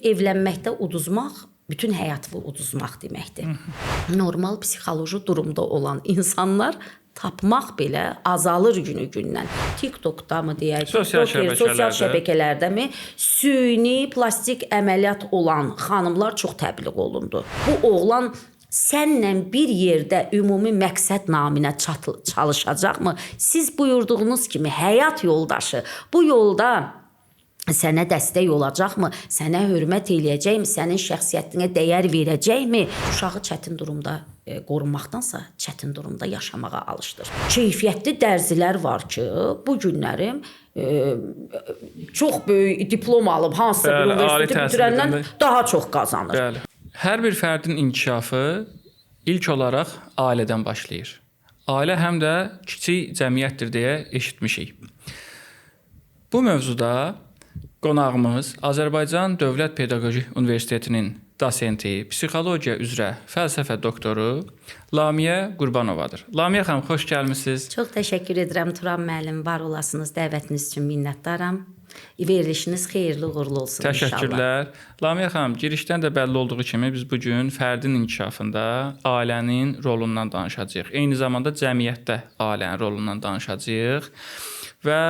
evlənməkdə uduzmaq bütün həyatı uduzmaq deməkdir. Normal psixoloji durumda olan insanlar tapmaq belə azalır günü-gündən. TikTokda mı deyək, Sosial şəbəkələrdə mi süni plastik əməliyyat olan xanımlar çox təbliğ olundu. Bu oğlan sənlə bir yerdə ümumi məqsəd naminə çalışacaqmı? Siz buyurduğunuz kimi həyat yoldaşı bu yolda sənə dəstək olacaqmı? Sənə hörmət eləyəcəkmi? Sənin şəxsiyyətinə dəyər verəcəkmi? Uşağı çətin durumda qorunmaqdansa çətin durumda yaşamağa alışdır. Keyfiyyətli dərzilər var ki, bu günlərim çox böyük diplom alıb hansısa bir universiteti bitirəndən daha çox qazanır. Bəli. Hər bir fərdin inkişafı ilk olaraq ailədən başlayır. Ailə həm də kiçik cəmiyyətdir deyə eşitmişik. Bu mövzuda qonağımız Azərbaycan Dövlət Pedaqoji Universitetinin dosenti, psixologiya üzrə fəlsəfə doktoru Lamiyə Qurbanovadır. Lamiyə xanım, xoş gəlmisiniz. Çox təşəkkür edirəm Turan müəllim, var olasınız, dəvətiniz üçün minnətdaram. Verilişiniz xeyirli uğurlu olsun inşallah. Təşəkkürlər. Lamiyə xanım, girişdən də bəlli olduğu kimi biz bu gün fərdin inkişafında ailənin rolundan danışacağıq. Eyni zamanda cəmiyyətdə ailənin rolundan danışacağıq. Və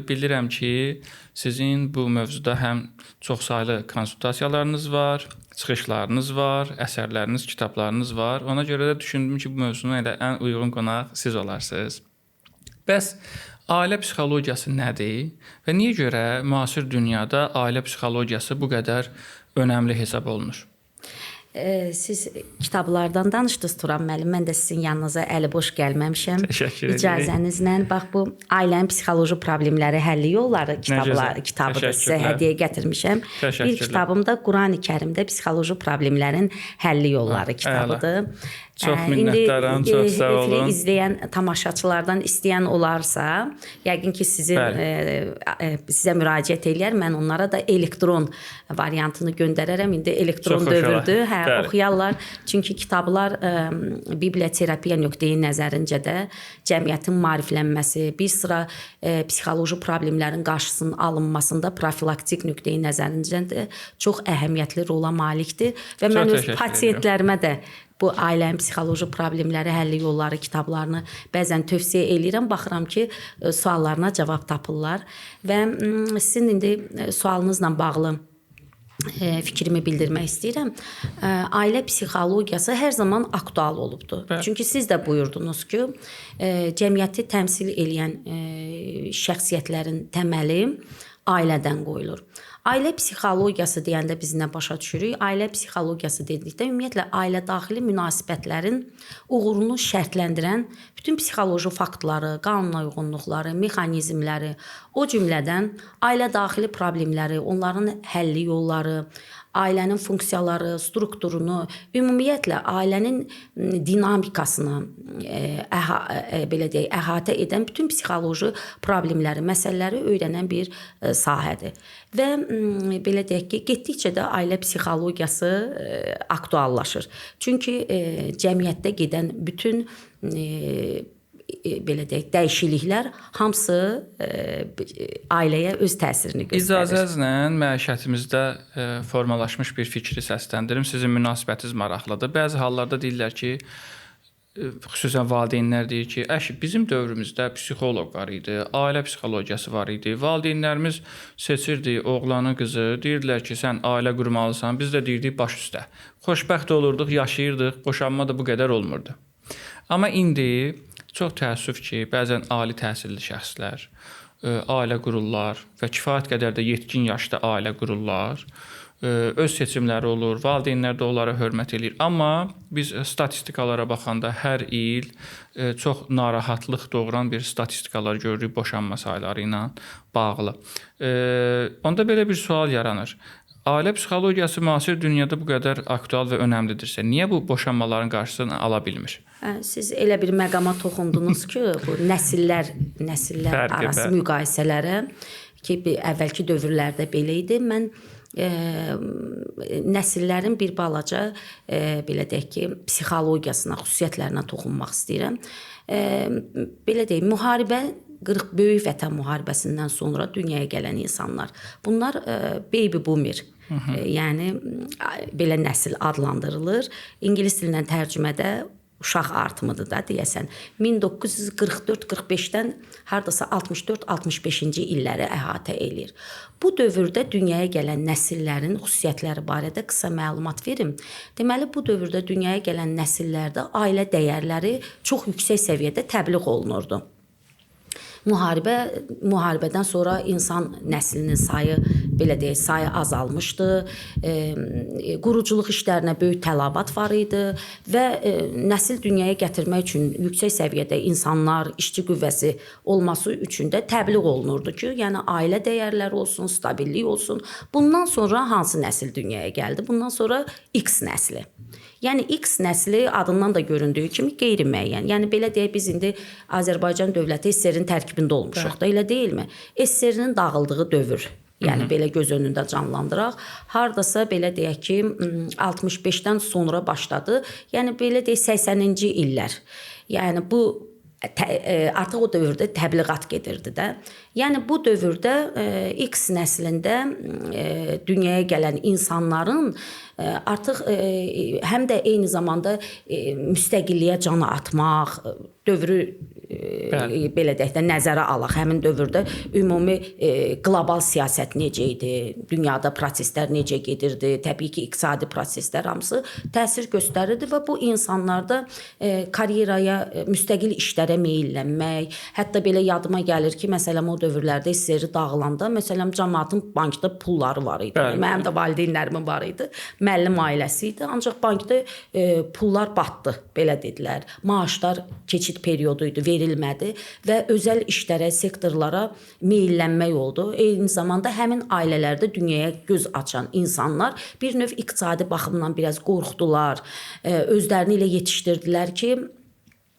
bilirəm ki, sizin bu mövzuda həm çoxsaylı konsultasiyalarınız var, çıxışlarınız var, əsərləriniz, kitablarınız var. Ona görə də düşündüm ki, bu mövzuna elə ən uyğun qonaq siz olarsınız. Bəs ailə psixologiyası nədir və niyə görə müasir dünyada ailə psixologiyası bu qədər önəmli hesab olunur? Siz kitablardan danışdınız Turan müəllim. Mən də sizin yanınıza əli boş gəlməmişəm. Təşəkkür edirəm. İcazənizlə bax bu ailənin psixoloji problemləri həlli yolları kitabıdır sizə hədiyyə gətirmişəm. Bir kitabım da Qurani-Kərimdə psixoloji problemlərin həlli yolları kitabıdır. Çox minnətdaram, çox sağ olun. İndi izləyən tamaşaçılardan istəyən olarsa, yəqin ki sizə müraciət eləyər. Mən onlara da elektron variantını göndərərəm. İndi elektron dövrdür. Oxuyarlar. Çünki kitablar biblioterapiya nöqteyi nəzərincə də cəmiyyətin maariflənməsi, bir sıra psixoloji problemlərin qarşısının alınmasında profilaktik nöqteyi nəzərincə də çox əhəmiyyətli rola malikdir. Və mən öz pasientlərimə də bu ailənin psixoloji problemləri həlli yolları kitablarını bəzən tövsiyə eləyirəm. Baxıram ki, suallarına cavab tapırlar. Və sizin indi sualınızla bağlı fikrimi bildirmək istəyirəm. Ailə psixologiyası hər zaman aktual olubdur. Çünki siz də buyurdunuz ki, cəmiyyəti təmsil edən şəxsiyyətlərin təməli ailədən qoyulur. Ailə psixologiyası deyəndə biz nə başa düşürük? Ailə psixologiyası dedikdə ümumiyyətlə ailə daxili münasibətlərin uğurunu şərtləndirən bütün psixoloji faktları, qanuna uyğunluqları, mexanizmləri, o cümlədən ailə daxili problemləri, onların həlli yolları, ailənin funksiyaları, strukturunu, ümumiyyətlə ailənin dinamikasını belə deyək, əhatə edən bütün psixoloji problemləri, məsələləri öyrənən bir sahədir. Və belə deyək ki, getdikcə də ailə psixologiyası aktuallaşır. Çünki cəmiyyətdə gedən bütün belə deyək, dəyişikliklər hamısı ailəyə öz təsirini göstərir. İcazənizlə məişətimizdə formalaşmış bir fikri səsləndirim. Sizin münasibətiniz maraqlıdır. Bəzi hallarda deyirlər ki, xüsusən valideynlər deyir ki, bizim dövrümüzdə psixoloq var idi, ailə psixologiyası var idi. Valideynlərimiz seçirdi oğlanı, qızı, deyirdilər ki, sən ailə qurmalısan. Biz də deyirdik baş üstə. Xoşbəxt olurduq, yaşayırdıq, boşanma da bu qədər olmurdu. Amma indi çox təəssüf ki, bəzən ali təhsilli şəxslər ailə qururlar və kifayət qədər də yetkin yaşda ailə qururlar. Öz seçimləri olur, valideynlər də onlara hörmət eləyir. Amma biz statistikalara baxanda hər il çox narahatlıq doğuran bir statistikalar görürük boşanma sayları ilə bağlı. Onda belə bir sual yaranır. Ailə psixologiyası müasir dünyada bu qədər aktual və önəmlidirsə, niyə bu boşanmaların qarşısını ala bilmir? Siz elə bir məqama toxundunuz ki, bu nəsillər arası müqayisələrə ki, əvvəlki dövrlərdə belə idi. Mən nəsillərin bir balaca belə deyək ki, psixologiyasına, xüsusiyyətlərinə toxunmaq istəyirəm. Belə deyək, müharibə böyük Vətən müharibəsindən sonra dünyaya gələn insanlar. Bunlar baby boomer. Yəni belə nəsil adlandırılır. İngilis dilindən tərcümədə uşaq artımıdır da deyəsən. 1944-45-dən hardasa 64-65-ci illəri əhatə eləyir. Bu dövrdə dünyaya gələn nəsillərin xüsusiyyətləri barədə qısa məlumat verim. Deməli, bu dövrdə dünyaya gələn nəsillərdə ailə dəyərləri çox yüksək səviyyədə təbliğ olunurdu. Müharibədən sonra insan nəslinin sayı, belə deyək, sayı azalmışdı. Quruculuq işlərinə böyük tələbat var idi və nəsil dünyaya gətirmək üçün yüksək səviyyədə insanlar, işçi qüvvəsi olması üçün də təbliğ olunurdu ki, yəni ailə dəyərləri olsun, stabillik olsun. Bundan sonra hansı nəsil dünyaya gəldi? Bundan sonra X nəsli. Yəni X nəsli adından da göründüyü kimi qeyri-müəyyən. Yəni belə deyək, biz indi Azərbaycan dövləti SSR-in tərkibində olmuşuq da, elə deyilmi? SSR-nin dağıldığı dövr. Yəni belə göz önündə canlandıraq. Hardasa belə deyək ki, 65-dən sonra başladı. Yəni belə deyək 80-ci illər. Yəni bu artıq o dövrdə təbliğat gedirdi də. Yəni bu dövrdə X nəslində dünyaya gələn insanların artıq həm də eyni zamanda müstəqilliyə can atmaq, dövrü belə deyək də nəzərə alaq. Həmin dövrdə ümumi qlobal siyasət necə idi, dünyada proseslər necə gedirdi, təbii ki, iqtisadi proseslər hamısı təsir göstərirdi və bu insanlarda karyeraya, müstəqil işlərə meyllənmək, hətta belə yadıma gəlir ki, məsələn o dövrlərdə SSR dağılanda, məsələn cəmaətin bankda pulları var idi. Mənim də valideynlərimin var idi. Müəllim ailəsi idi, ancaq bankda pullar batdı, belə dedilər. Maaşlar keçid periodu idi, verilmədi və özəl işlərə, sektorlara meyllənmək oldu. Eyni zamanda həmin ailələrdə dünyaya göz açan insanlar bir növ iqtisadi baxımdan biraz qorxdular. Özlərini ilə yetişdirdilər ki,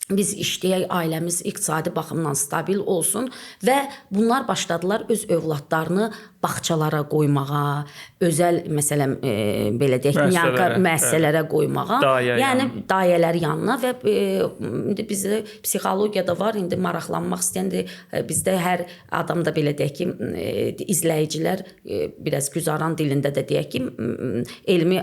biz işləyək, ailəmiz iqtisadi baxımdan stabil olsun və bunlar başladılar öz övladlarını bağçalara qoymağa, özəl məsələn belə deyək, müəssisələrə qoymağa, yəni dayələr yanına və indi bizdə psixologiyada var, indi maraqlanmaq istəyəndə bizdə hər adamda belə deyək ki, izləyicilər biraz güzaran dilində də deyək ki, elmi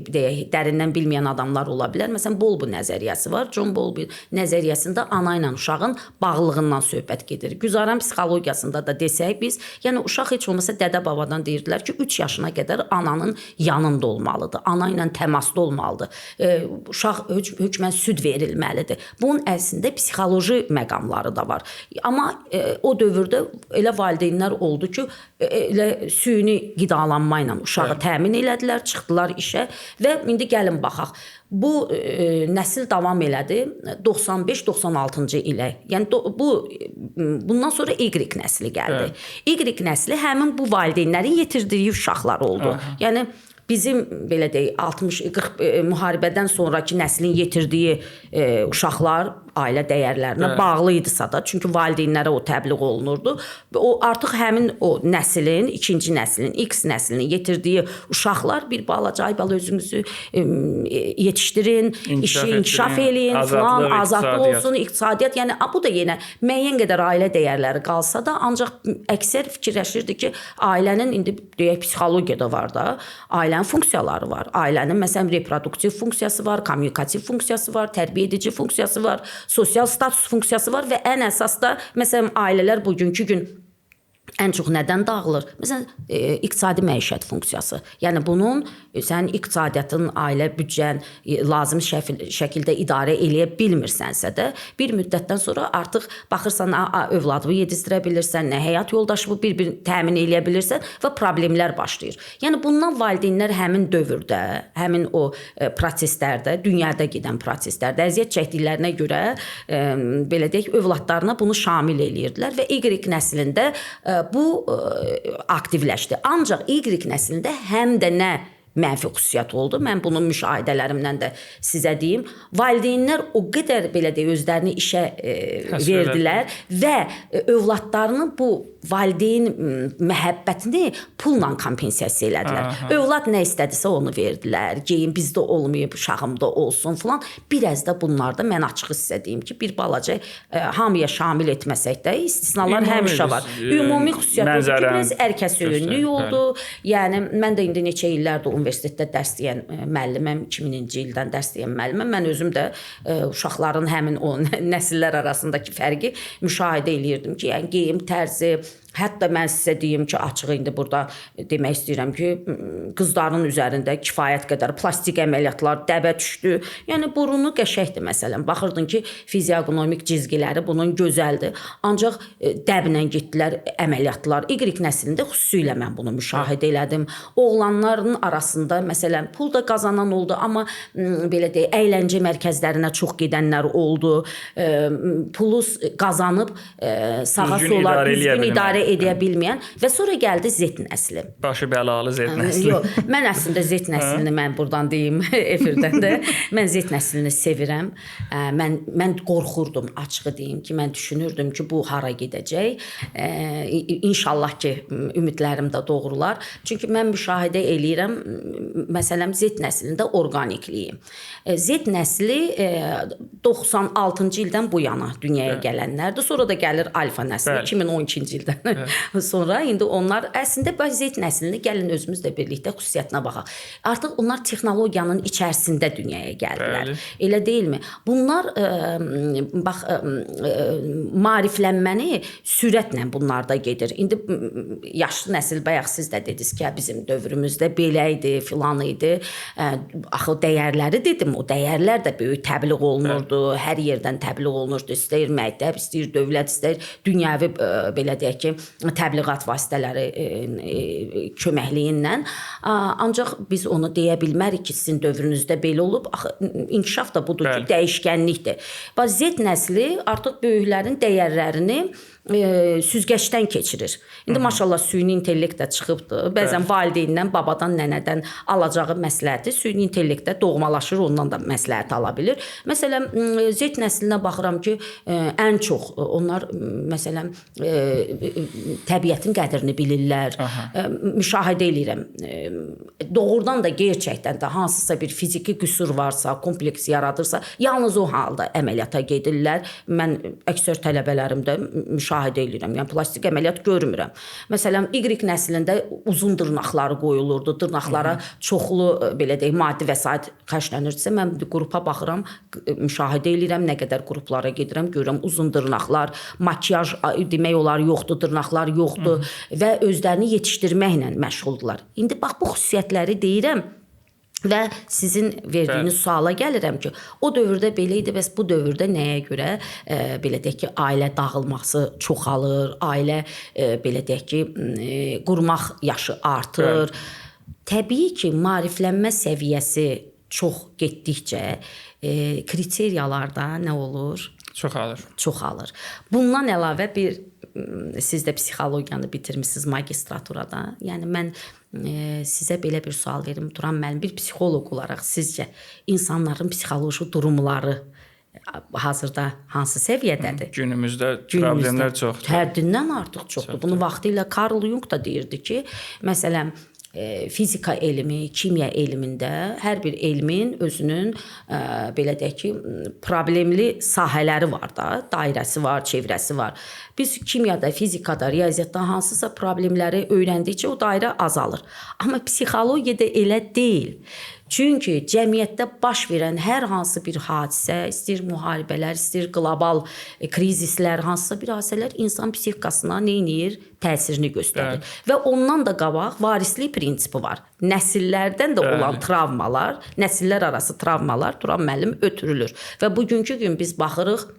deyək, dərindən bilməyən adamlar ola bilər. Məsələn, Bowlby nəzəriyyəsi var. John Bowlby nəzəriyyəsində ana ilə uşağın bağlılığından söhbət gedir. Güzaran psixologiyasında da desək biz, yəni uşaq heç olmasa dədə-babadan deyirdilər ki, 3 yaşına qədər ananın yanında olmalıdır. Ana ilə təmasda olmalıdır. Uşaq hökmən süd verilməlidir. Bunun əslində psixoloji məqamları da var. Amma o dövrdə elə valideynlər oldu ki, elə süni qidalanma ilə uşağı təmin elədilər, çıxdılar işə və indi gəlin baxaq. Bu nəsil davam elədi 95-96-cı ilə. Yəni bundan sonra Y nəsli gəldi. Y nəsli həmin bu valideynlərin yetirdiyi uşaqlar oldu. Yəni bizim belə deyək 60-40 müharibədən sonrakı nəslin yetirdiyi uşaqlar ailə dəyərlərinə bağlı idisə da, çünki valideynlərə o təbliğ olunurdu. O artıq həmin o nəslin, ikinci nəslin, X nəslinin yetirdiyi uşaqlar bir balaca özünüzü yetişdirin, işi inkişaf eləyin, falan, azadlıq olsun, iqtisadiyyat. Yəni bu da yenə müəyyən qədər ailə dəyərləri qalsa da, ancaq əksər fikirləşirdi ki, ailənin indi deyək psixologiyada var da, ailənin funksiyaları var. Ailənin məsələn reproduktiv funksiyası var, kommunikativ funksiyası var, tərbiyə edici funksiyası var, sosial status funksiyası var və ən əsas da məsələn ailələr bugünkü gün ən çox nədən dağılır? Məsələn, iqtisadi məişət funksiyası. Yəni bunun sən iqtisadiyyatın, ailə büdcən lazım şəkildə idarə eləyə bilmirsənsə də, bir müddətdən sonra artıq baxırsan, övladını yedizdirə bilirsən, nə həyat yoldaşını bir-birini təmin eləyə bilirsən və problemlər başlayır. Yəni bundan valideynlər həmin dövrdə, həmin o proseslərdə, dünyada gedən proseslərdə əziyyət çəkdiklərinə görə belə deyək, övladlarına bunu şamil eləyirdilər və Y nəslində bu aktivləşdi. Ancaq Y nəslində həm də nə mənfi xüsusiyyət oldu. Mən bunun müşahidələrimdən də sizə deyim. Valideynlər o qədər belə deyə özlərini işə verdilər və övladlarının bu valideyn məhəbbətini pulla kompensasiya elədilər. Övlad nə istədisə onu verdilər. Geyim bizdə olmayıb, uşağımda olsun filan. Biraz da bunlarda mən açıq sizə deyim ki, bir balaca hamıya şamil etməsək də istisnalar həmişə var. Ümumi xüsusiyyət odur ki, biraz ərkəsöyünlük oldu. Yəni mən də indi neçə illərdir universitetdə dərs deyən müəlliməm, 2000-ci ildən dərs deyən müəlliməm. Mən özüm də uşaqların həmin o nəsillər arasındakı fərqi müşahidə eləyirdim ki, yəni geyim tərzi, hətta mən sizə deyim ki, açıq indi burada demək istəyirəm ki, qızların üzərində kifayət qədər plastik əməliyyatlar, dəbə düşdü. Yəni burunu qəşəngdir məsələn. Baxırdın ki, fizioqonomik cizgiləri bunun gözəldir. Ancaq dəblə getdilər əməliyyatlar. Y nəslində xüsusilə mən bunu müşahidə elədim. Oğlanların arasında məsələn pul da qazanan oldu, amma belə deyək, əyləncə mərkəzlərinə çox gedənlər oldu. Pulu qazanıb sağa sola düzgün idarə edə bilməyən və sonra gəldi Z nəsli. Başı bəlalı Z nəsli. Yox, mən əslində Z nəslini mən burdan deyim efirdən də. Mən Z nəslini sevirəm. Mən qorxurdum, açığı deyim ki, mən düşünürdüm ki, bu hara gedəcək. İnşallah ki, ümidlərim də doğrular. Çünki mən müşahidə eləyirəm məsələn Z nəslində orqanikliyi. Z nəsli 96-cı ildən bu yana dünyaya gələnlərdir. Sonra da gəlir alfa nəsli 2012-ci ildən sonra. İndi onlar əslində Z nəslini gəlin özümüzlə birlikdə xüsusiyyətinə baxaq. Artıq onlar texnologiyanın içərisində dünyaya gəldilər. Elə deyilmi? Bunlar bax maariflənməni sürətlə bunlarda gedir. İndi yaşlı nəsil bayaq siz də dediniz ki, bizim dövrümüzdə belə idi, filan idi. Axı dəyərləri dedim, o dəyərlər də böyük təbliğ olunurdu. Hər yerdən təbliğ olunurdu. İstəyir məktəb, istəyir dövlət, istəyir dünyəvi belə deyək ki, təbliğat vasitələri köməkliyi ilə. Ancaq biz onu deyə bilmərik ki, sizin dövrünüzdə belə olub. İnkişaf da budur ki, dəyişkənlikdir. Z nəsli artıq böyüklərin dəyərlərini süzgəçdən keçirir. İndi maşallah süni intellekt də çıxıbdır. Bəzən valideyndən, babadan, nənədən alacağı məsləhəti süni intellektdə doğmalaşır, ondan da məsləhət ala bilir. Məsələn, Z nəslinə baxıram ki, ən çox onlar məsələn təbiətin qədrini bilirlər. Müşahidə eləyirəm. Doğrudan da gerçəkdən də hansısa bir fiziki qüsur varsa, kompleks yaradırsa, yalnız o halda əməliyyata gedirlər. Mən əksər tələbələrimdə müşahidə edirəm. Yəni plastik əməliyyat görmürəm. Məsələn, Y nəslində uzun dırnaqları qoyulurdu. Dırnaqlara çoxlu belə deyək, maddi vəsait xərclənirdisə, mən qrupa baxıram, müşahidə edirəm, nə qədər qruplara gedirəm, görürəm uzun dırnaqlar, makiyaj demək olar yoxdur, dırnaqlar yoxdur və özlərini yetişdirməklə məşğuldurlar. İndi bax bu xüsusiyyətləri deyirəm. Və sizin verdiyiniz suala gəlirəm ki, o dövrdə belə idi, bəs bu dövrdə nəyə görə belə deyək ki, ailə dağılması çoxalır, ailə belə deyək ki, qurmaq yaşı artır. Təbii ki, maariflənmə səviyyəsi çox getdikcə kriteriyalarda nə olur? Çoxalır. Bundan əlavə siz də psixologiyanı bitirmisiniz magistraturada. Yəni mən sizə belə bir sual verim, Turan müəllim, bir psixoloq olaraq sizcə insanların psixoloji durumları hazırda hansı səviyyədədir? Günümüzdə problemlər çoxdur. Həddindən artıq çoxdur. Bunu vaxtilə Carl Jung da deyirdi ki, məsələn, fizika elmi, kimya elmində hər bir elmin özünün belə deyək ki, problemli sahələri var da, dairəsi var, çevrəsi var. Biz kimyada, fizikada, riyaziyyatda hansısa problemləri öyrəndikcə o dairə azalır. Amma psixologiyada elə deyil. Çünki cəmiyyətdə baş verən hər hansı bir hadisə, istəyir müharibələr, istəyir qlobal krizislər, hansısa bir hadisələr insan psixikasına nə edir? Təsirini göstərir. Və ondan da qabaq varislik prinsipi var. Nəsillərdən də olan travmalar, nəsillər arası travmalar Turan müəllim ötürülür. Və bugünkü gün biz baxırıq,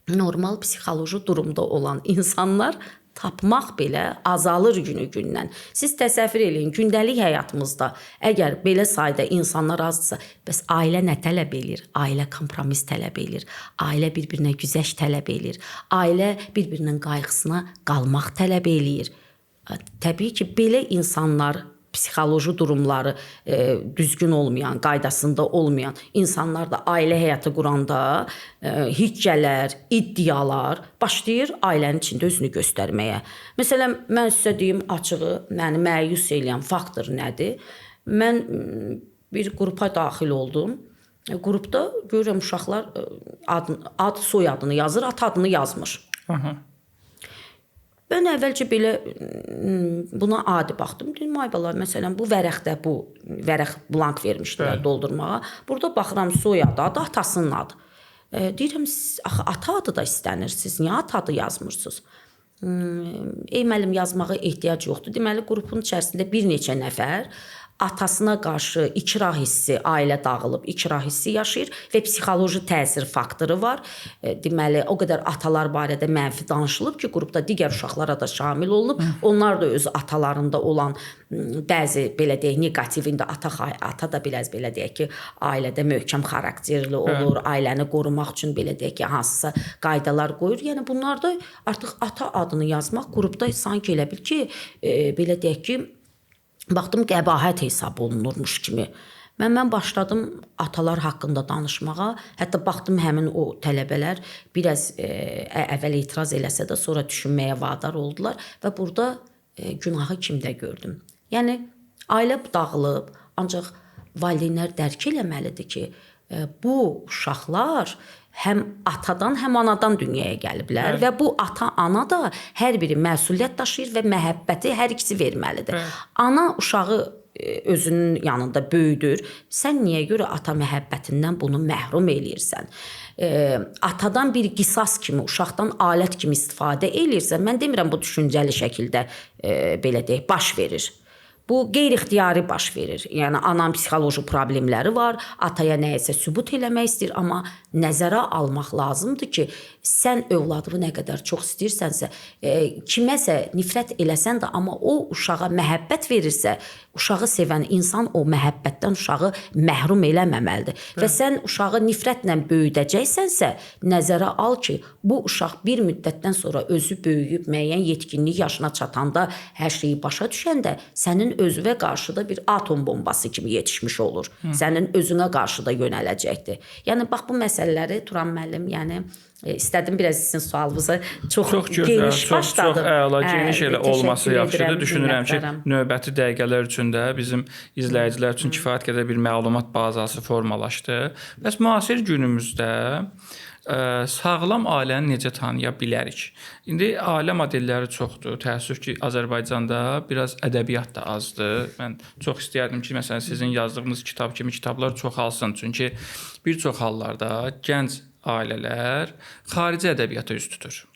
normal psixoloji durumda olan insanlar tapmaq belə azalır günü-gündən. Siz təsəvvür eləyin, gündəlik həyatımızda əgər belə sayda insanlar azdırsa, bəs ailə nə tələb edir? Ailə kompromis tələb edir. Ailə bir-birinə güzəşt tələb edir. Ailə bir-birinin qayğısına qalmaq tələb edir. Təbii ki, belə insanlar psixoloji durumları düzgün olmayan, qaydasında olmayan insanlar da ailə həyatı quranda hiccələr, iddialar başlayır ailənin içində özünü göstərməyə. Məsələn, mən sizə deyim açığı, məni məyus edən faktor nədir? Mən bir qrupa daxil oldum. Qrupda görürəm uşaqlar soy adını yazır, ata adını yazmır. Mən əvvəlcə belə buna adi baxdım. Dedim, ay bala, məsələn, bu vərəqdə vərəq blank vermişdilər doldurmağa. Burada baxıram soy adı, atasının adı. Deyirəm, axı ata adı da istənirsiniz, niyə ata adı yazmırsınız? Ey müəllim, yazmağa ehtiyac yoxdur. Deməli, qrupun içərisində bir neçə nəfər atasına qarşı ikrah hissi, ailə dağılıb ikrah hissi yaşayır və psixoloji təsir faktoru var. Deməli, o qədər atalar barədə mənfi danışılıb ki, qrupda digər uşaqlara da şamil olunub. Onlar da öz atalarında olan bəzi, belə deyək, negativində ata da biraz belə deyək ki, ailədə möhkəm xarakterli olur, ailəni qorumaq üçün belə deyək ki, hansısa qaydalar qoyur. Yəni, bunlarda artıq ata adını yazmaq qrupda sanki elə bil ki, belə deyək ki, baxdım, qəbahət hesab olunurmuş kimi. Mən başladım atalar haqqında danışmağa. Hətta baxdım, həmin o tələbələr biraz əvvəl etiraz eləsə də sonra düşünməyə vadar oldular və burada günahı kimdə gördüm. Yəni, ailə dağılıb, ancaq valideynlər dərk eləməlidir ki, bu uşaqlar həm atadan, həm anadan dünyaya gəliblər və bu ata-ana da hər biri məsuliyyət daşıyır və məhəbbəti hər ikisi verməlidir. Ana uşağı özünün yanında böyüdür. Sən niyə görə ata məhəbbətindən bunu məhrum eləyirsən? Atadan bir qisas kimi, uşaqdan alət kimi istifadə eləyirsən, mən demirəm bu düşüncəli şəkildə belə deyək, baş verir. Bu qeyri-ixtiyari baş verir. Yəni, ananın psixoloji problemləri var, ataya nəyisə sübut eləmək istəyir, amma nəzərə almaq lazımdır ki, sən övladını nə qədər çox istəyirsənsə, kiməsə nifrət eləsən də, amma o uşağa məhəbbət verirsə, uşağı sevən insan o məhəbbətdən uşağı məhrum eləməməlidir. Və sən uşağı nifrətlə böyüdəcəksənsə, nəzərə al ki, bu uşaq bir müddətdən sonra özü böyüyüb, müəyyən yetkinlik yaşına çatanda, hər şeyi başa düşəndə, sənin özünə qarşı da bir atom bombası kimi yetişmiş olur. Sənin özünə qarşı da yönələcəkdir. Yəni, bax, bu məsələləri Turan müəllim, yəni, istədim biraz sizin sualınızı çox geniş başladım. Çox əla, geniş elə olması yaxşıdır. Düşünürəm ki, növbəti dəqiqələr üçün də bizim izləyicilər üçün kifayət qədər bir məlumat bazası formalaşdı. Bəs müasir günümüzdə sağlam ailəni necə tanıya bilərik? İndi ailə modelləri çoxdur. Təəssüf ki, Azərbaycanda biraz ədəbiyyat da azdır. Mən çox istəyərdim ki, məsələn, sizin yazdığınız kitab kimi kitablar çoxalsın. Çünki bir çox hallarda gənc ailələr xarici ədəbiyyata üz tutur.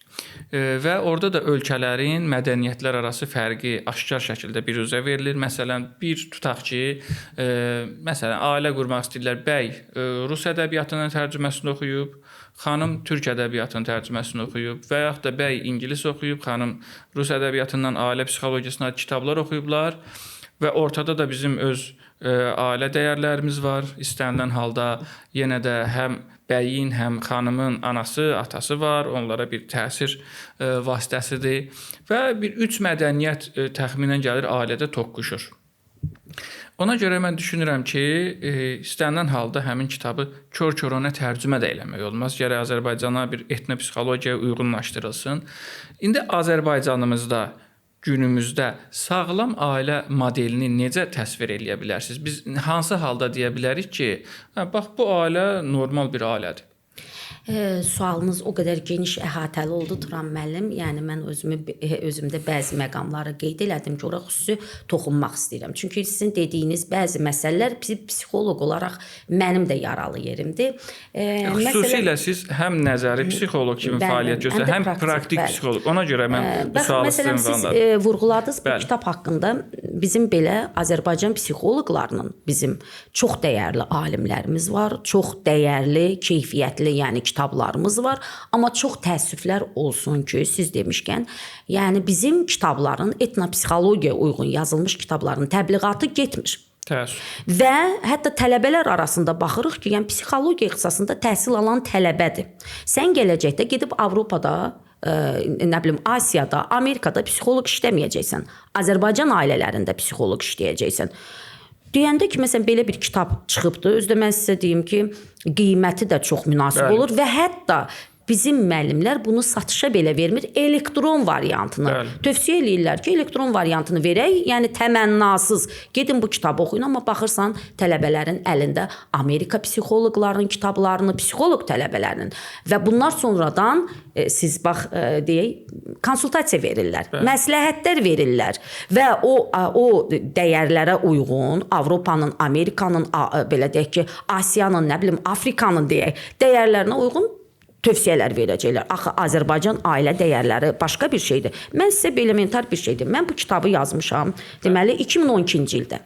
Və orada da ölkələrin mədəniyyətlər arası fərqi aşkar şəkildə biruzə verilir. Məsələn, bir tutaq ki, məsələn, ailə qurmaq istəyirlər. Bəy rus ədəbiyyatının tərcüməsini oxuyub, xanım türk ədəbiyyatının tərcüməsini oxuyub və yaxud da bəy ingilis oxuyub, xanım rus ədəbiyyatından ailə psixologiyasına aid kitablar oxuyublar və ortada da bizim öz ailə dəyərlərimiz var. İstənilən halda yenə də həm bəyin, həm xanımın anası, atası var. Onlara bir təsir vasitəsidir və bir üç mədəniyyət təxminən gəlir ailədə toqquşur. Ona görə mən düşünürəm ki, istənilən halda həmin kitabı kör-körənə tərcümə də eləmək olmaz. Gərək Azərbaycana bir etnopsixologiyaya uyğunlaşdırılsın. İndi Azərbaycanımızda günümüzdə sağlam ailə modelini necə təsvir eləyə bilərsiniz? Biz hansı halda deyə bilərik ki, bax, bu ailə normal bir ailədir? Sualınız o qədər geniş əhatəli oldu Turan müəllim. Yəni mən özümdə bəzi məqamları qeyd elədim ki, ora xüsusi toxunmaq istəyirəm. Çünki sizin dediyiniz bəzi məsələlər psixoloq olaraq mənim də yaralı yerimdir. Xüsusilə siz həm nəzəri psixoloq kimi fəaliyyət göstərir, həm praktik psixoloq. Ona görə mən bu sualı sizin ünvanladım. Siz vurğuladınız bu kitab haqqında. Bizim belə Azərbaycan psixoloqlarının bizim çox dəyərli alimlərimiz var, çox dəyərli, keyfiyyətli, yəni kitablarımız var. Amma çox təəssüflər olsun ki, siz demişkən, yəni bizim kitabların etnopsixologiyaya uyğun yazılmış kitabların təbliğatı getmir. Təəssüf. Və hətta tələbələr arasında baxırıq ki, yəni psixologiya ixtisasında təhsil alan tələbədir. Sən gələcəkdə gedib Avropada nə bilim Asiyada, Amerikada psixoloq işləməyəcəksən. Azərbaycan ailələrində psixoloq işləyəcəksən. Deyəndə ki, məsələn, belə bir kitab çıxıbdı. Özdə mən sizə deyim ki, qiyməti də çox münasib olur və hətta bizim müəllimlər bunu satışa belə vermir, elektron variantını. Tövsiyə eləyirlər ki, elektron variantını verək, yəni təmənnasız gedin bu kitabı oxuyun, amma baxırsan tələbələrin əlində Amerika psixoloqlarının kitablarını, psixoloq tələbələrinin və bunlar sonradan siz bax deyək, konsultasiya verirlər, məsləhətlər verirlər və o dəyərlərə uyğun Avropanın, Amerikanın, belə deyək ki, Asiyanın, nə bilim, Afrikanın deyək, dəyərlərinə uyğun tövsiyələr verəcəklər. Axı Azərbaycan ailə dəyərləri başqa bir şeydir. Mən sizə elementar bir şeydir. Mən bu kitabı yazmışam, deməli 2012-ci ildə.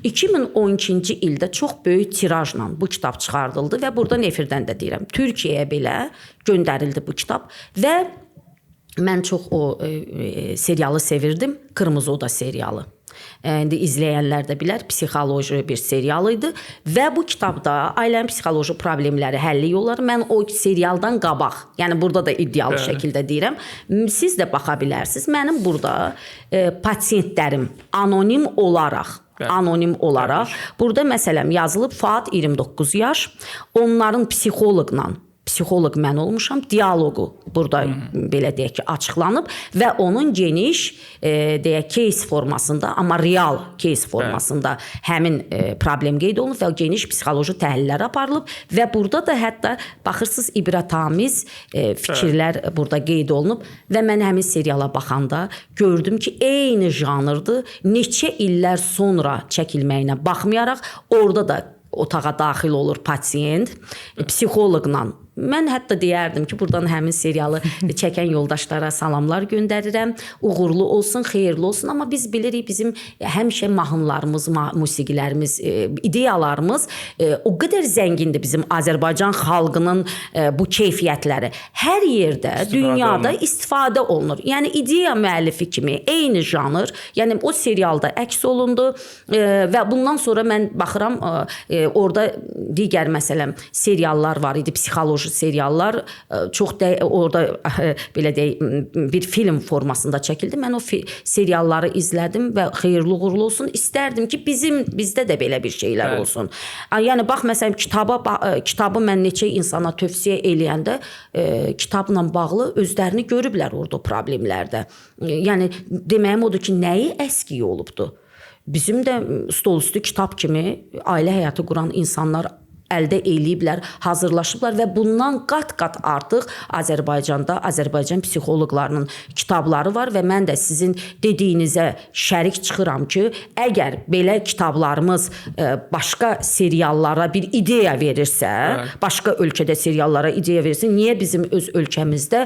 2012-ci ildə çox böyük tirajla bu kitab çıxardıldı və buradan efirdən də deyirəm, Türkiyəyə belə göndərildi bu kitab və mən çox o serialı sevirdim, Qırmızı Oda serialı. İndi izləyənlər də bilər, psixoloji bir serial idi və bu kitabda ailənin psixoloji problemləri, həlli yolları mən o serialdan qabaq, yəni burada da iddialı şəkildə deyirəm, siz də baxa bilərsiniz. Mənim burada pasiyentlərim anonim olaraq burada məsələn yazılıb Fuad 29 yaş, onların psixoloq mən olmuşam, dialoqu burada belə deyək ki, açıqlanıb və onun geniş deyək case formasında, amma real case formasında həmin problem qeyd olunub və geniş psixoloji təhlillər aparılıb və burada da hətta baxırsınız ibrətamiz fikirlər burada qeyd olunub və mən həmin seriala baxanda gördüm ki, eyni janrdır. Neçə illər sonra çəkilməyinə baxmayaraq orada da otağa daxil olur pasiyent, psixoloqla. Mən hətta deyərdim ki, buradan həmin serialı çəkən yoldaşlara salamlar göndərirəm. Uğurlu olsun, xeyirli olsun, amma biz bilirik bizim həmişə mahnılarımız, musiqilərimiz, ideyalarımız o qədər zəngindir bizim Azərbaycan xalqının bu keyfiyyətləri. Hər yerdə, dünyada istifadə olunur. Yəni ideya müəllifi kimi eyni janr, yəni o serialda əks olundu və bundan sonra mən baxıram orada digər məsələn seriallar var idi, psixoloji seriallar çox orada belə deyək bir film formasında çəkildi. Mən o serialları izlədim və xeyirli uğurlu olsun. İstərdim ki, bizdə də belə bir şeylər olsun. Yəni bax məsələn kitabı mən neçə insana tövsiyə eləyəndə kitabla bağlı özlərini görüblər orada problemlərdə. Yəni deməyim odur ki, nəyi əskik olubdu? Bizim də stol üstü kitab kimi ailə həyatı quran insanlar əldə eləyiblər, hazırlaşıblar və bundan qat-qat artıq Azərbaycanda Azərbaycan psixoloqlarının kitabları var və mən də sizin dediyinizə şərik çıxıram ki, əgər belə kitablarımız başqa seriallara bir ideya verirsə, başqa ölkədə seriallara ideya verirsə, niyə bizim öz ölkəmizdə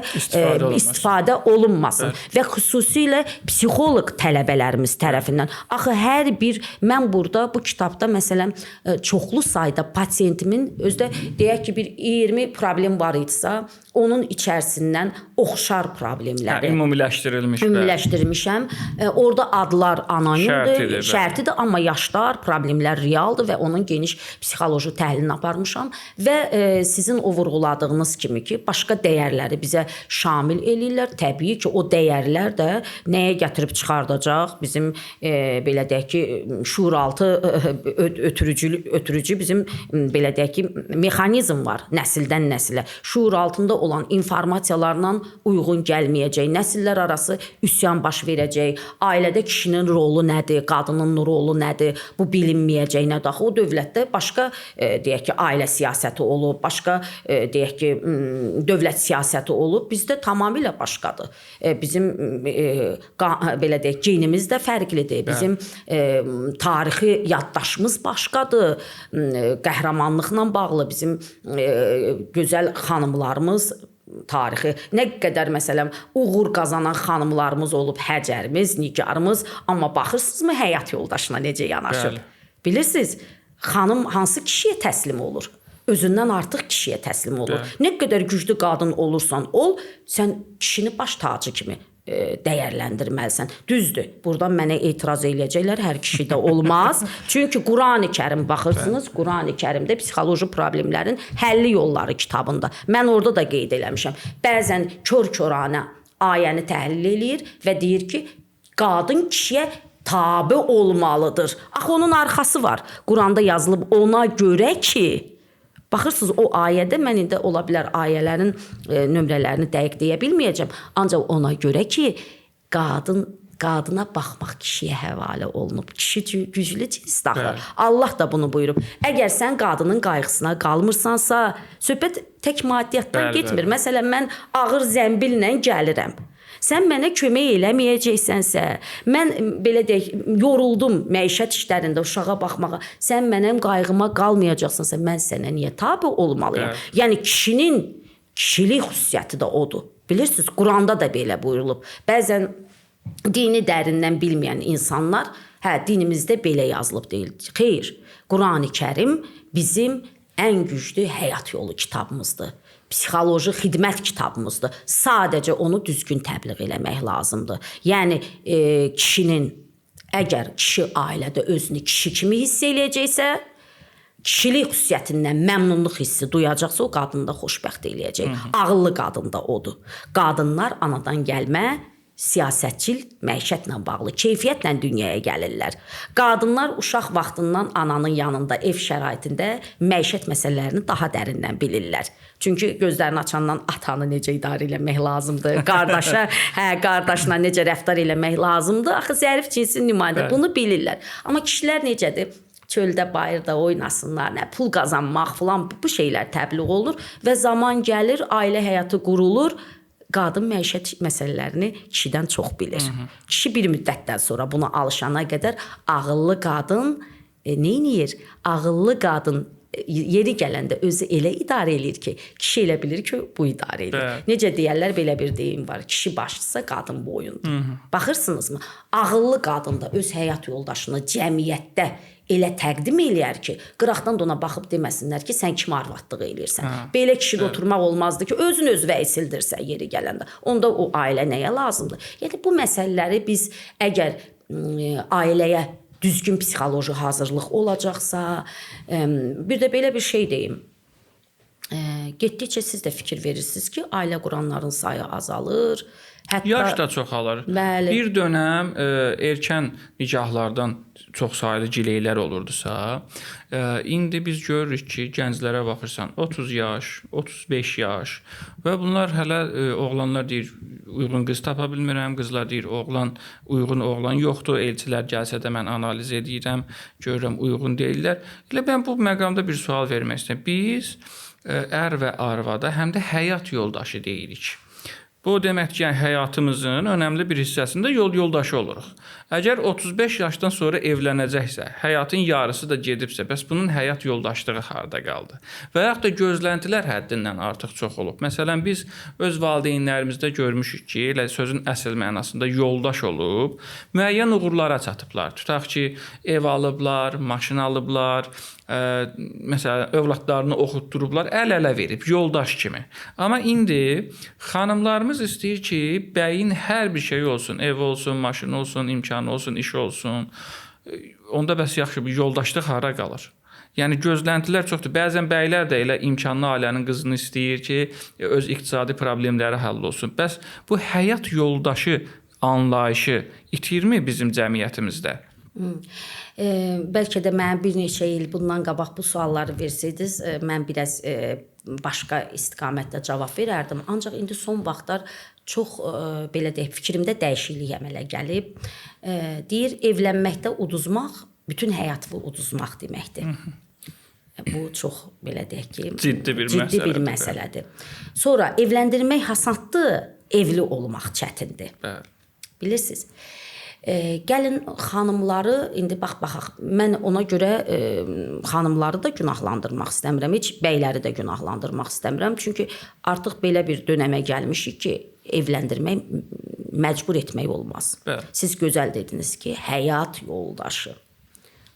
istifadə olunmasın? Və xüsusilə psixoloq tələbələrimiz tərəfindən. Axı hər bir, mən burada bu kitabda məsələn çoxlu sayda pasiyent özdə deyək ki, bir 20 problem var idisə, onun içərisindən oxşar problemləri. Ümumiləşdirmişəm. Orada adlar anonimdir, şərtidir, amma yaşlar, problemlər realdır və onun geniş psixoloji təhlilini aparmışam və sizin o vurğuladığınız kimi ki, başqa dəyərləri bizə şamil eləyirlər. Təbii ki, o dəyərlər də nəyə gətirib çıxardacaq? Bizim belə deyək ki, şuuraltı ötürücü bizim belə deyək ki, mexanizm var nəsildən nəsilə. Şuur altında olan informasiyalarla uyğun gəlməyəcək, nəsillər arası üsyan baş verəcək, ailədə kişinin rolu nədir, qadının rolu nədir, bu bilinməyəcək nə daxı. O dövlətdə başqa deyək ki, ailə siyasəti olub, başqa deyək ki, dövlət siyasəti olub, bizdə tamamilə başqadır. Bizim belə deyək, genimiz də fərqlidir, bizim tarixi yaddaşımız başqadır, qəhrəmanlıqla bağlı bizim gözəl xanımlarımız tarixi, nə qədər məsələn uğur qazanan xanımlarımız olub, Həcərimiz, Nigarımız, amma baxırsınızmı həyat yoldaşına necə yanaşır? Bilirsiniz, xanım hansı kişiyə təslim olur? Özündən artıq kişiyə təslim olur. Nə qədər güclü qadın olursan ol, sən kişini baş tacı kimi dəyərləndirməlisən. Düzdür, buradan mənə etiraz eləyəcəklər, hər kişidə olmaz. Çünki Qurani-Kərim baxırsınız, Qurani-Kərimdə psixoloji problemlərin həlli yolları kitabında. Mən orada da qeyd eləmişəm. Bəzən kör-körənə ayəni təhlil eləyir və deyir ki, qadın kişiyə tabe olmalıdır. Axı onun arxası var. Quranda yazılıb ona görə ki, baxırsınız o ayədə mən indi ola bilər ayələrin nömrələrini dəqiq deyə bilməyəcəm. Ancaq ona görə ki, qadına baxmaq kişiyə həvalə olunub. Kişi güclü cinsdir axı. Allah da bunu buyurub. Əgər sən qadının qayğısına qalmırsansa, söhbət tək maddiyyatdan getmir. Məsələn, mən ağır zəmbillə gəlirəm. Sən mənə kömək eləməyəcəksənsə, mən belə deyək, yoruldum məişət işlərində uşağa baxmağa. Sən mənim qayğıma qalmayacaqsansa, mən sənə niyə tabe olmalıyam? Yəni kişinin kişilik xüsusiyyəti də odur. Bilirsiniz, Quranda da belə buyurulub. Bəzən dini dərindən bilməyən insanlar, dinimizdə belə yazılıb deyil. Xeyr, Qurani-Kərim bizim ən güclü həyat yolu kitabımızdır. Psixoloji xidmət kitabımızdır. Sadəcə onu düzgün təbliğ eləmək lazımdır. Yəni kişinin, əgər kişi ailədə özünü kişi kimi hiss eləyəcəksə, kişilik xüsusiyyətindən məmnunluq hissi duyacaqsa, o qadını da xoşbəxt eləyəcək. Ağıllı qadın da odur. Qadınlar anadan gəlmə siyasətçil məişətlə bağlı keyfiyyətlə dünyaya gəlirlər. Qadınlar uşaq vaxtından ananın yanında, ev şəraitində məişət məsələlərini daha dərindən bilirlər. Çünki gözlərini açandan atanı necə idarə eləmək lazımdır, qardaşla necə rəftar eləmək lazımdır. Axı zərif cinsin nümayəndə bunu bilirlər. Amma kişilər necədir? Çöldə, bayırda oynasınlar, pul qazanmaq falan bu şeylər təbliğ olur və zaman gəlir, ailə həyatı qurulur. Qadın məişət məsələlərini kişidən çox bilir. Kişi bir müddətdən sonra buna alışana qədər ağıllı qadın neyniyir? Ağıllı qadın yeri gələndə özü elə idarə eləyir ki, kişi elə bilir ki, bu idarə edir. Necə deyərlər, belə bir deyim var. Kişi başçısa, qadın boyundur. Baxırsınızmı? Ağıllı qadın da öz həyat yoldaşını cəmiyyətdə elə təqdim eləyər ki, qıraqdan da ona baxıb deməsinlər ki, sən kimi arvadlıq eləyirsən. Belə kişidə oturmaq olmazdı ki, özün özünə əsildirsən yeri gələndə. Onda o ailə nəyə lazımdır? Yəni bu məsələləri biz əgər ailəyə düzgün psixoloji hazırlıq olacaqsa, bir də belə bir şey deyim. Getdikcə siz də fikir verirsiniz ki, ailə quranların sayı azalır. Hətta yaş da çoxalır. Bəli. Bir dönəm erkən nikahlardan çox saylı gileylər olurdusa, indi biz görürük ki, gənclərə baxırsan 30 yaş, 35 yaş və bunlar hələ oğlanlar deyir, uyğun qız tapa bilmirəm, qızlar deyir, uyğun oğlan yoxdur, elçilər gəlsə də mən analiz edirəm, görürəm uyğun deyirlər. Elə mən bu məqamda bir sual vermək istəyirəm. Biz ər və arvada həm də həyat yoldaşı deyirik. Bu demək ki, həyatımızın önəmli bir hissəsində yoldaşı oluruq. Əgər 35 yaşdan sonra evlənəcəksə, həyatın yarısı da gedibsə, bəs bunun həyat yoldaşlığı harda qaldı? Və yaxud da gözləntilər həddindən artıq çox olub. Məsələn, biz öz valideynlərimizdə görmüşük ki, elə sözün əsl mənasında yoldaş olub, müəyyən uğurlara çatıblar. Tutaq ki, ev alıblar, maşın alıblar, məsələn, övladlarını oxutdurublar, əl-ələ verib, yoldaş kimi. Amma indi xanımlarımız istəyir ki, bəyin hər bir şey olsun, ev olsun, maşın olsun, imkanı olsun, iş olsun. Onda bəs yaxşı bir yoldaşlıq hara qalır? Yəni gözləntilər çoxdur. Bəzən bəylər də elə imkanlı ailənin qızını istəyir ki, öz iqtisadi problemləri həll olsun. Bəs bu həyat yoldaşı anlayışı itirmi bizim cəmiyyətimizdə? Bəlkə də mən bir neçə il bundan qabaq bu sualları versəydiniz, mən biraz başqa istiqamətdə cavab verərdim. Ancaq indi son vaxtlar çox belə deyək, fikrimdə dəyişiklik əmələ gəlib. Deyir, evlənməkdə uduzmaq bütün həyatı uduzmaq deməkdir. Bu çox belə deyək ki, ciddi bir məsələdir. Sonra evləndirmək hasaddır, evli olmaq çətindir. Bilirsiniz? Gəlin xanımları indi baxaq. Mən ona görə xanımları da günahlandırmaq istəmirəm, heç bəyləri də günahlandırmaq istəmirəm. Çünki artıq belə bir dönəmə gəlmişik ki, evləndirmək məcbur etmək olmaz. Siz gözəl dediniz ki, həyat yoldaşı.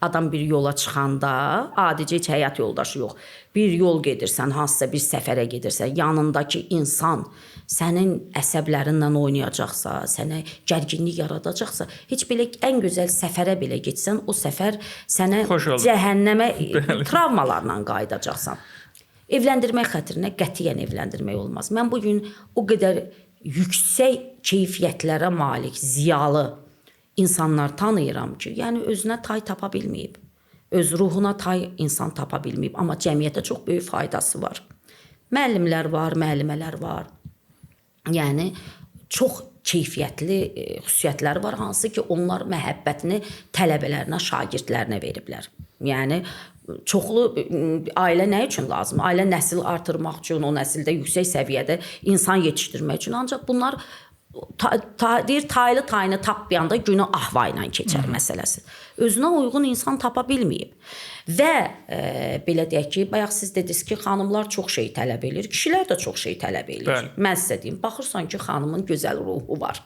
Adam bir yola çıxanda, adicə heç həyat yoldaşı yox. Bir yol gedirsən, hansısa bir səfərə gedirsən, yanındakı insan sənin əsəblərinlə oynayacaqsa, sənə gərginlik yaradacaqsa, heç belə ən gözəl səfərə belə getsən, o səfər sənə cəhənnəmə travmalarla qayıdacaqsan. Evləndirmək xətrinə qətiyyən evləndirmək olmaz. Mən bugün o qədər yüksək keyfiyyətlərə malik, ziyalı insanlar tanıyıram ki, yəni özünə tay tapa bilməyib. Öz ruhuna tay insan tapa bilməyib, amma cəmiyyətə çox böyük faydası var. Müəllimlər var, müəllimələr var. Yəni çox keyfiyyətli xüsusiyyətləri var, hansı ki, onlar məhəbbətini tələbələrinə, şagirdlərinə veriblər. Yəni çoxlu ailə nə üçün lazım? Ailə nəsil artırmaq üçün, o nəsildə yüksək səviyyədə insan yetişdirmək üçün. Ancaq bunlar deyir taylı tayını tapmayanda günü ahva ilə keçər məsələsi. Özünə uyğun insan tapa bilməyib. Və belə deyək ki, bayaq siz dediniz ki, xanımlar çox şey tələb edir, kişilər də çox şey tələb edir. Mən sizə deyim, baxırsan ki, xanımın gözəl ruhu var.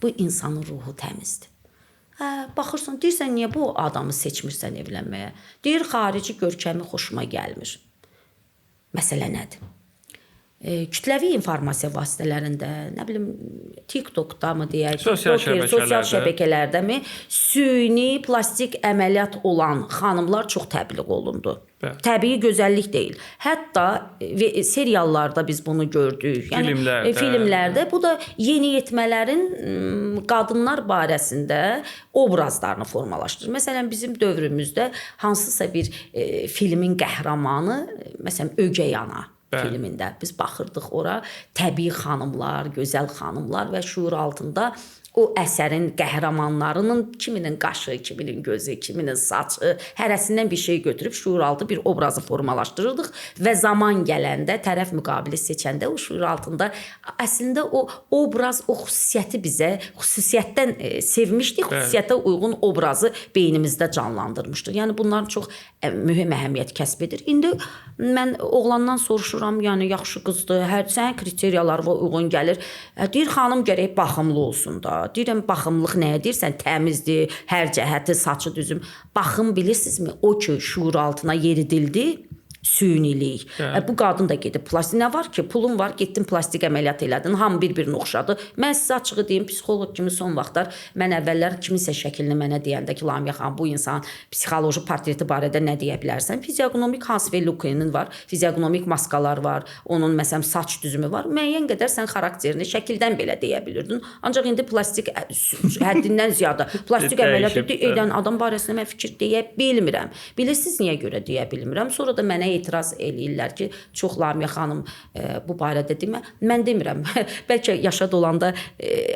Bu insanın ruhu təmizdir. Baxırsan, deyirsən, niyə bu adamı seçmirsən evlənməyə? Deyir, xarici görkəmi xoşuma gəlmir. Məsələ nədir? Kütləvi informasiya vasitələrində, nə bilim, TikTokda mı deyək, sosial şəbəkələrdə mi süni plastik əməliyyat olan xanımlar çox təbliğ olundu. Təbii gözəllik deyil. Hətta seriallarda biz bunu gördük. Yəni filmlərdə bu da yeniyetmələrin qadınlar barəsində obrazlarını formalaşdırır. Məsələn, bizim dövrümüzdə hansısa bir filmin qəhrəmanı, məsələn, Ögey ana filmində biz baxırdıq ora, təbii xanımlar, gözəl xanımlar və şuur altında o əsərin qəhrəmanlarının kiminin qaşı, kiminin gözü, kiminin saçı, hərəsindən bir şey götürüb şuuraltı bir obrazı formalaşdırırdıq və zaman gələndə tərəf müqabili seçəndə o şuur altında əslində o obraz, o xüsusiyyəti bizə, xüsusiyyətdən sevmişdik, xüsusiyyətə uyğun obrazı beynimizdə canlandırmışdıq. Yəni bunlar çox mühüm əhəmiyyət kəsb edir. İndi mən oğlandan soruşuram, yəni yaxşı qızdır, hər sənin kriteriyalarına uyğun gəlir. Deyir, xanım gərək baxımlı olsun da. Deyirəm, baxımlıq nəyə deyirsən? Təmizdir, hər cəhəti, saçı düzüm. Baxım bilirsinizmi? O ki, şuur altına yeridildi. Sünilik. Bu qadın da gedib plastik. Nə var ki? Pulun var, getdin plastik əməliyyat elədin. Hamı bir-birini oxşadı. Mən sizə açığı deyim, psixoloq kimi son vaxtlar mən əvvəllər kiminsə şəklini mənə deyəndə ki, Lamiyə xanım, bu insan psixoloji portreti barədə nə deyə bilərsən? Fiziognomik Hans Lukinin var, fiziognomik maskalar var, onun məsələn saç düzümü var. Müəyyən qədər sən xarakterini şəkildən belə deyə bilirdin. Ancaq indi plastik həddindən ziyadə plastik əməliyyat edən adam barəsində mən fikir deyə bilmirəm. Bilirsiniz niyə görə deyə bilmirəm? Sonra da mənə etiraz eləyirlər ki, çox Lamiyə xanım bu barədə demə. Mən demirəm. Bəlkə yaşa dolanda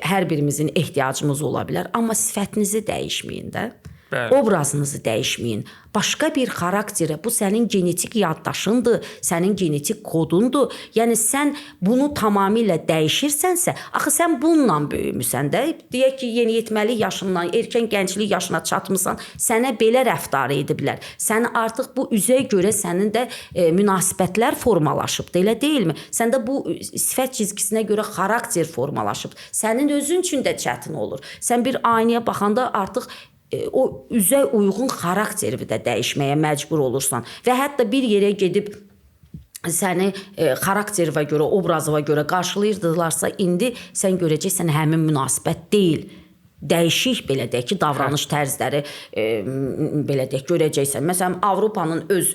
hər birimizin ehtiyacımız ola bilər, amma sifətinizi dəyişməyin də. Obrazınızı dəyişməyin. Başqa bir xarakterə, bu sənin genetik yaddaşındır, sənin genetik kodundur. Yəni sən bunu tamamilə dəyişirsənsə, axı sən bununla böyümüsən də. Deyək ki, yeniyetməlik yaşından, erkən gənclik yaşına çatmısan, sənə belə rəftar ediblər. Sən artıq bu üzə görə sənin də münasibətlər formalaşıb, elə deyilmi? Səndə bu sifət cizgisinə görə xarakter formalaşıb. Sənin özün üçün də çətin olur. Sən bir aynaya baxanda artıq o üzə uyğun xarakteri də dəyişməyə məcbur olursan və hətta bir yerə gedib səni xarakterə görə, obrazına görə qarşılayırdılarsa, indi sən görəcəksən həmin münasibət deyil. Dəyişik belə deyək ki, davranış tərzləri belə deyək görəcəksən. Məsələn, Avropanın öz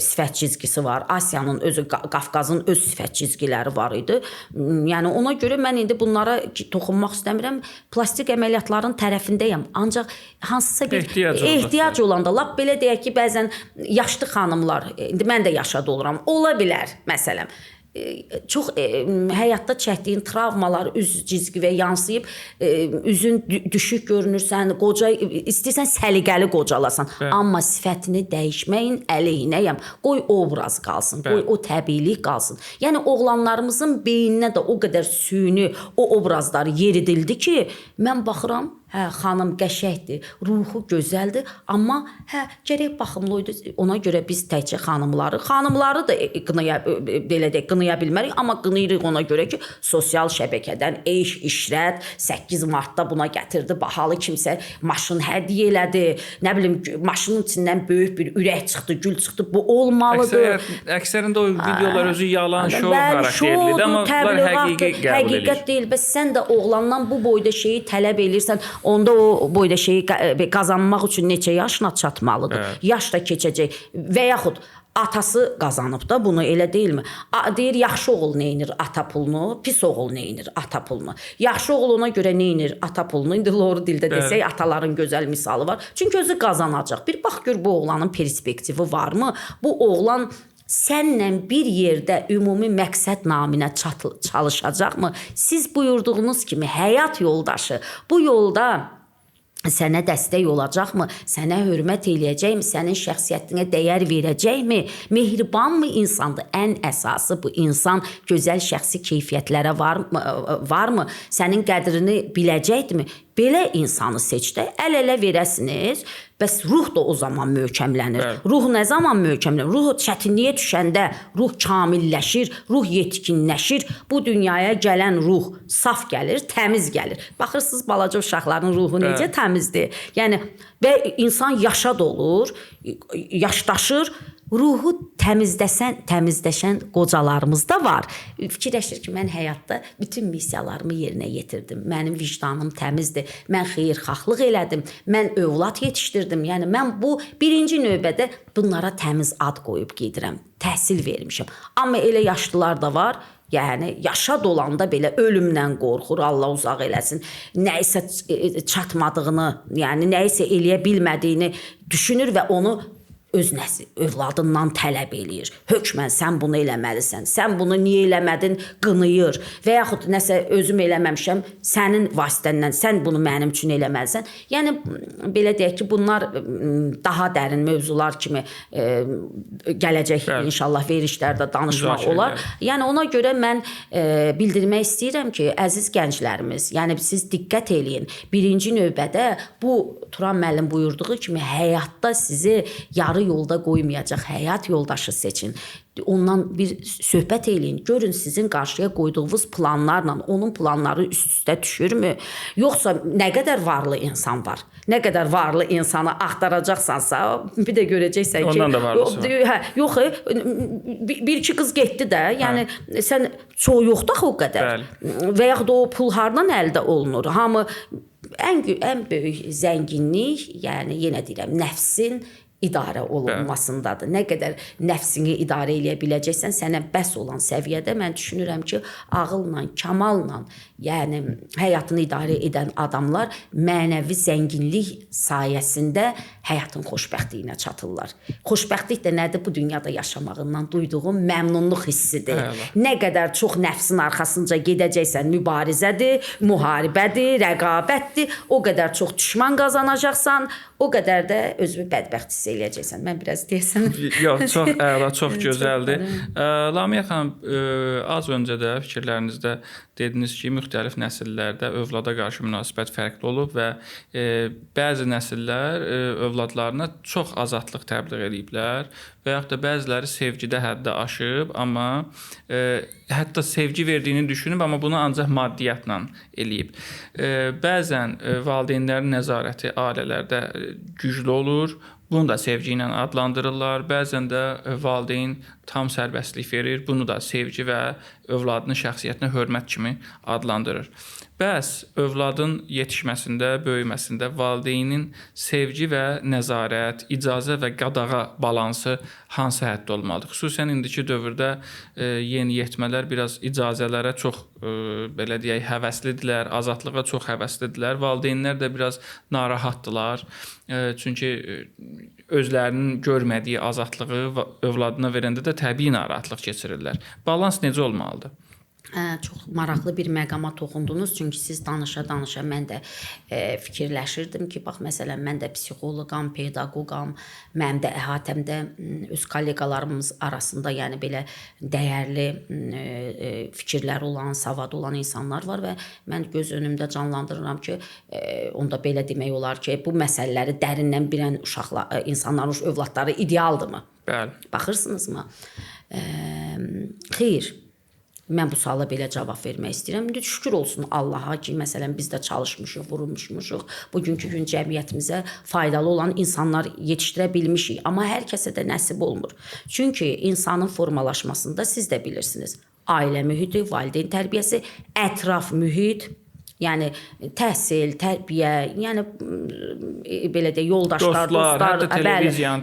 sifət cizgisi var, Asiyanın özü, Qafqazın öz sifət cizgiləri var idi. Yəni ona görə mən indi bunlara toxunmaq istəmirəm. Plastik əməliyyatların tərəfindəyəm. Ancaq hansısa bir ehtiyac olanda, lap belə deyək ki, bəzən yaşlı xanımlar, indi mən də yaşa doluram, ola bilər məsələn. Çox həyatda çəkdiyin travmalar üz cizgivə yansıyıb, üzün düşük görünürsən, qoca istəyirsən səliqəli qocalasan, amma sifətini dəyişməyin əleyhinəyəm. Qoy obraz qalsın, qoy o təbiilik qalsın. Yəni oğlanlarımızın beyninə də o qədər süni o obrazlar yeridildi ki, mən baxıram, hə, xanım qəşəngdir, ruhu gözəldir, amma hə, gərək baxımlı idi. Ona görə biz təkcə xanımları da qınaya bilmərik, amma qınayırıq ona görə ki, sosial şəbəkədən eş-işrət 8 martda buna gətirdi, bahalı kimsə maşın hədiyyə elədi, nə bilim, maşının içindən böyük bir ürək çıxdı, gül çıxdı, bu olmalıdır. Əksərində o videolar özü yalan, şov xarakterlidir, amma bunlar həqiqət qəbul edir. Həqiqət deyil, bəs sən də oğlandan bu boyda şeyi tələb eləyirsən. onda o boyda şeyi qazanmaq üçün neçə yaşına çatmalıdır? Yaş da keçəcək və yaxud atası qazanıb da bunu, elə deyilmi? Deyir, yaxşı oğul neynir ata pulunu, pis oğul neynir ata pulunu. Yaxşı oğul ona görə neynir ata pulunu? İndi loru dildə desək, ataların gözəl misalı var. Çünki özü qazanacaq. Bir bax gör bu oğlanın perspektivi varmı? Bu oğlan sənlə bir yerdə ümumi məqsəd naminə çalışacaqmı? Siz buyurduğunuz kimi həyat yoldaşı bu yolda sənə dəstək olacaqmı? Sənə hörmət eləyəcəkmi? Sənin şəxsiyyətinə dəyər verəcəkmi? Mehribanmı insandır? Ən əsası bu insan gözəl şəxsi keyfiyyətlərə varmı? Sənin qədrini biləcəkmi? Belə insanı seçdə, əl-ələ verəsiniz. Bəs ruh da o zaman möhkəmlənir. Ruh nə zaman möhkəmlənir? Ruh çətinliyə düşəndə ruh kamilləşir, ruh yetkinləşir. Bu dünyaya gələn ruh saf gəlir, təmiz gəlir. Baxırsınız balaca uşaqların ruhu necə təmizdir. Yəni və insan yaşad olur, yaşdaşır. Ruhu təmizləşən qocalarımız da var. Fikirləşir ki, mən həyatda bütün missiyalarımı yerinə yetirdim. Mənim vicdanım təmizdir. Mən xeyirxahlıq elədim. Mən övlad yetişdirdim. Yəni mən bu birinci növbədə bunlara təmiz ad qoyub gedirəm. Təhsil vermişəm. Amma elə yaşlılar da var. Yəni yaşad olanda belə ölümdən qorxur, Allah uzaq eləsin. Nəyisə çatmadığını, yəni nəyisə eləyə bilmədiyini düşünür və onu öz övladından tələb eləyir. Hökmən sən bunu eləməlisən. Sən bunu niyə eləmədin? Qınıyır. Və yaxud nəsə özüm eləməmişəm, sənin vasitəndən sən bunu mənim üçün eləməlisən. Yəni belə deyək ki, bunlar daha dərin mövzular kimi gələcək inşallah verişlərdə danışmaq olar. Yəni ona görə mən bildirmək istəyirəm ki, əziz gənclərimiz, yəni siz diqqət eləyin. Birinci növbədə bu Turan müəllim buyurduğu kimi həyatda sizi yarı yolda qoymayacaq həyat yoldaşı seçin. Ondan bir söhbət eləyin. Görün sizin qarşıya qoyduğunuz planlarla onun planları üst-üstə düşürmü? Yoxsa nə qədər varlı insan var? Nə qədər varlı insanı axtaracaqsansa, bir də görəcəksən ki, ondan da varlısan. Yox, bir-iki qız getdi də. Yəni sən çox yoxdur o qədər. Və yaxud o pul hardan əldə olunur? Hamı ən böyük zənginlik, yəni yenə deyirəm, nəfsin idarə olunmasındadır. Nə qədər nəfsini idarə eləyə biləcəksən, sənə bəs olan səviyyədə mən düşünürəm ki, ağılla, kamalla, yəni həyatını idarə edən adamlar mənəvi zənginlik sayəsində həyatın xoşbəxtliyinə çatırlar. Xoşbəxtlik də nədir? Bu dünyada yaşamağından duyduğun məmnunluq hissidir. Nə qədər çox nəfsin arxasınca gedəcəksən, mübarizədir, müharibədir, rəqabətdir, o qədər çox düşman qazanacaqsan, o qədər də özünü bədbəxt hiss eləyəcəksən. Mən biraz deyəsən. Yox, çox əla, çox gözəldir. Lamiyə xanım, az öncə də fikirlərinizdə dediniz ki, müxtəlif nəsillərdə övlada qarşı münasibət fərqli olub və bəzi nəsillər övladlarına çox azadlıq təbliğ ediblər və yaxud da bəziləri sevgidə həddə aşıb, amma hətta sevgi verdiyini düşünüb, amma bunu ancaq maddiyyatla eləyib. Bəzən valideynlərin nəzarəti ailələrdə güclü olur. Bunu da sevgi ilə adlandırırlar. Bəzən də valideyn tam sərbəstlik verir. Bunu da sevgi və övladının şəxsiyyətinə hörmət kimi adlandırır. Bəs övladın yetişməsində, böyüməsində valideynin sevgi və nəzarət, icazə və qadağa balansı hansı həddə olmalıdır? Xüsusən indiki dövrdə yeniyetmələr biraz icazələrə çox belə deyək həvəslidirlər, azadlığa çox həvəslidirlər. Valideynlər də biraz narahatdılar. Çünki özlərinin görmədiyi azadlığı övladına verəndə də təbii narahatlıq keçirirlər. Balans necə olmalıdır? Çox maraqlı bir məqama toxundunuz. Çünki siz danışa-danışa mən də fikirləşirdim ki, bax məsələn mən də psixoloqam, pedaqoqam, mənim də əhatəmdə öz kolleqalarımız arasında yəni belə dəyərli fikirlər olan, savad olan insanlar var və mən göz önümdə canlandırıram ki, onda belə demək olar ki, bu məsələləri dərindən bilən insanların övladları idealdırmı? Bəli. Baxırsınızmı? Xeyr. Mən bu suala belə cavab vermək istəyirəm. Şükür olsun Allaha ki, məsələn biz də çalışmışıq, vurulmuşuq. Bugünkü gün cəmiyyətimizə faydalı olan insanlar yetişdirə bilmişik. Amma hər kəsə də nəsib olmur. Çünki insanın formalaşmasında siz də bilirsiniz. Ailə mühiti, valideyn tərbiyəsi, ətraf mühit, Yəni təhsil, tərbiyə, yəni belə də yoldaşlar, dostlar,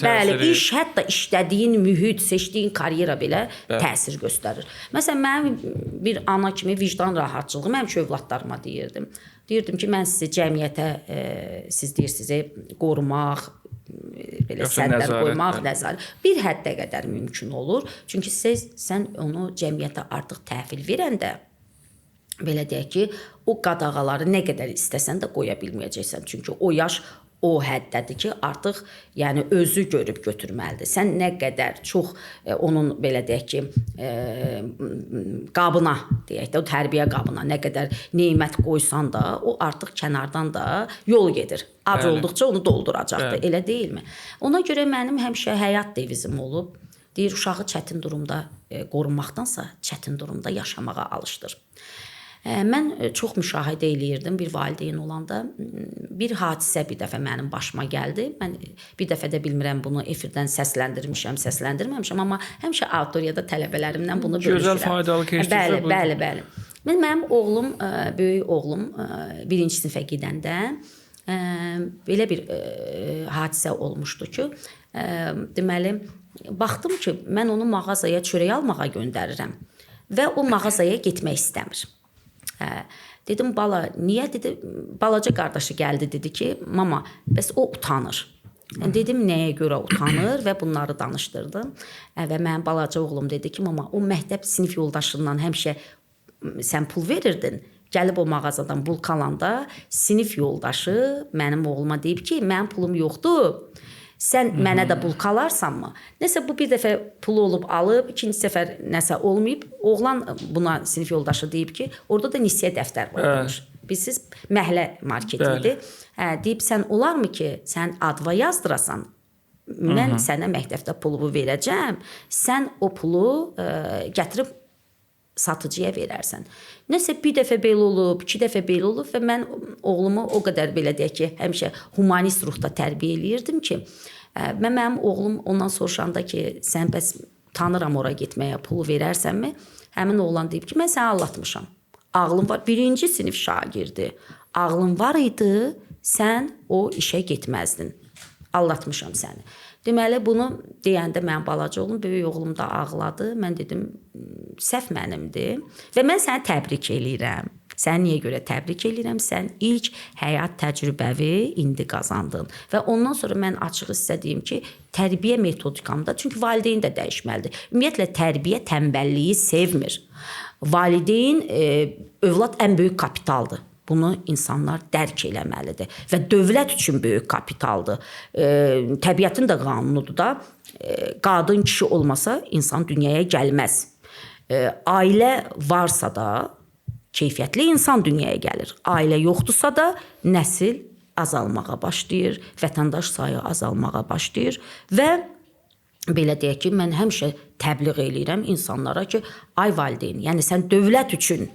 bəli, iş, hətta işlədiyin mühit, seçdiyin karyera belə təsir göstərir. Məsələn, mənim bir ana kimi vicdan rahatçılığım həmişə övladlarıma deyirdim. Deyirdim ki, mən sizi cəmiyyətə, siz deyirsiniz, qorumaq, belə sədlər qoymaq, nəzarət bir həddə qədər mümkün olur. Çünki sən onu cəmiyyətə artıq təhvil verəndə belə deyək ki, o qadağaları nə qədər istəsən də qoya bilməyəcəksən. Çünki o yaş o həddədir ki, artıq yəni özü görüb götürməlidir. Sən nə qədər çox onun belə deyək ki, qabına, deyək də, o tərbiyə qabına nə qədər nemət qoysan da, o artıq kənardan da yol gedir. Ac olduqca onu dolduracaqdır, elə deyilmi? Ona görə mənim həmişə həyat devizim olub. Deyir, uşağı çətin durumda qorunmaqdansa, çətin durumda yaşamağa alışdır. Mən çox müşahidə eləyirdim bir valideyn olanda. Bir hadisə bir dəfə mənim başıma gəldi. Mən bir dəfə də bilmirəm bunu efirdən səsləndirmişəm, səsləndirməmişəm, amma həmişə auditoriyada tələbələrimdən bunu bölüşürəm. Gözəl, faydalı keçdikcə bu. Bəli. Mənim oğlum, böyük oğlum 1-ci sinifə gedəndə belə bir hadisə olmuşdu ki, deməli, baxdım ki, mən onu mağazaya çörək almağa göndərirəm və o mağazaya getmək istəmir. Dedim, bala, niyə? Dedi, balaca qardaşı gəldi, dedi ki, mama, bəs o utanır. Dedim, nəyə görə utanır və bunları danışdırdım. Və mənim balaca oğlum dedi ki, mama, o məktəb sinif yoldaşından həmişə sən pul verirdin. Gəlib o mağazadan bulka alanda sinif yoldaşı mənim oğluma deyib ki, mənim pulum yoxdur. Sən mənə də bulka alarsanmı? Nəsə bu bir dəfə pulu olub alıb, ikinci səfər nəsə olmayıb. Oğlan buna sinif yoldaşı deyib ki, orada da nisiyə dəftər var. Bilsiz, məhəllə marketi idi. Deyib, sən olarmı ki, sən adva yazdırasan, mən sənə məktəbdə pulumu verəcəm, sən o pulu gətirib satıcıya verərsən. Nəsə bir dəfə belə olub, 2 dəfə belə olub və mən oğlumu o qədər belə deyək ki, həmişə humanist ruhda tərbiyə eləyirdim ki, mənim oğlum ondan soruşanda ki, sən bəs tanıram ora getməyə, pulu verərsənmi? Həmin oğlan deyib ki, mən səni aldatmışam. Ağlın var, 1-ci sinif şagirdi. Ağlın var idi, sən o işə getməzdin. Aldatmışam səni. Deməli, bunu deyəndə mənim balaca oğlum, böyük oğlum da ağladı. Mən dedim, səhv mənimdir və mən səni təbrik eləyirəm. Səni niyə görə təbrik eləyirəm? Sən ilk həyat təcrübəvi indi qazandın. Və ondan sonra mən açıq sizə deyim ki, tərbiyə metodikamda, çünki valideyn də dəyişməlidir. Ümumiyyətlə, tərbiyə tənbəlliyi sevmir. Valideyn, övlad ən böyük kapitaldır. Bunu insanlar dərk eləməlidir və dövlət üçün böyük kapitaldır. Təbiətin də qanunudur da, qadın kişi olmasa insan dünyaya gəlməz. Ailə varsa da keyfiyyətli insan dünyaya gəlir. Ailə yoxdursa da nəsil azalmağa başlayır, vətəndaş sayı azalmağa başlayır və belə deyək ki, mən həmişə təbliğ eləyirəm insanlara ki, ay valideyn, yəni sən dövlət üçün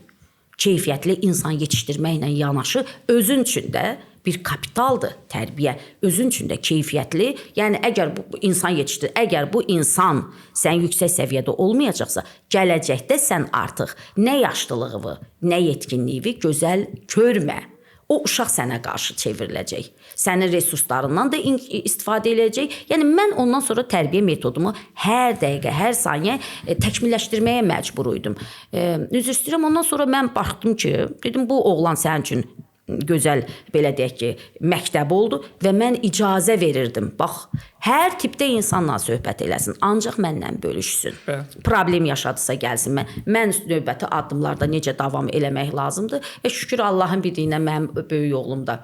keyfiyyətli insan yetişdirməklə yanaşı, özün üçün də bir kapitaldır tərbiyə. Özün üçün də keyfiyyətli, yəni əgər bu insan yetişdir, əgər bu insan sən yüksək səviyyədə olmayacaqsa, gələcəkdə sən artıq nə yaşlılığı, nə yetkinliyi gözəl görmə. O uşaq sənə qarşı çevriləcək. Sənin resurslarından da istifadə edəcək. Yəni, mən ondan sonra tərbiyə metodumu hər dəqiqə, hər saniyə təkmilləşdirməyə məcbur idim. Üzr istəyirəm, ondan sonra mən baxdım ki, dedim, bu oğlan sənin üçün gözəl, belə deyək ki, məktəb oldu və mən icazə verirdim. Bax, hər tipdə insanla söhbət eləsin, ancaq mənlə bölüşsün. Problem yaşadısa gəlsin. Mən növbəti addımlarda necə davam eləmək lazımdır və şükür Allahın birliyinə mənim böyük oğlum da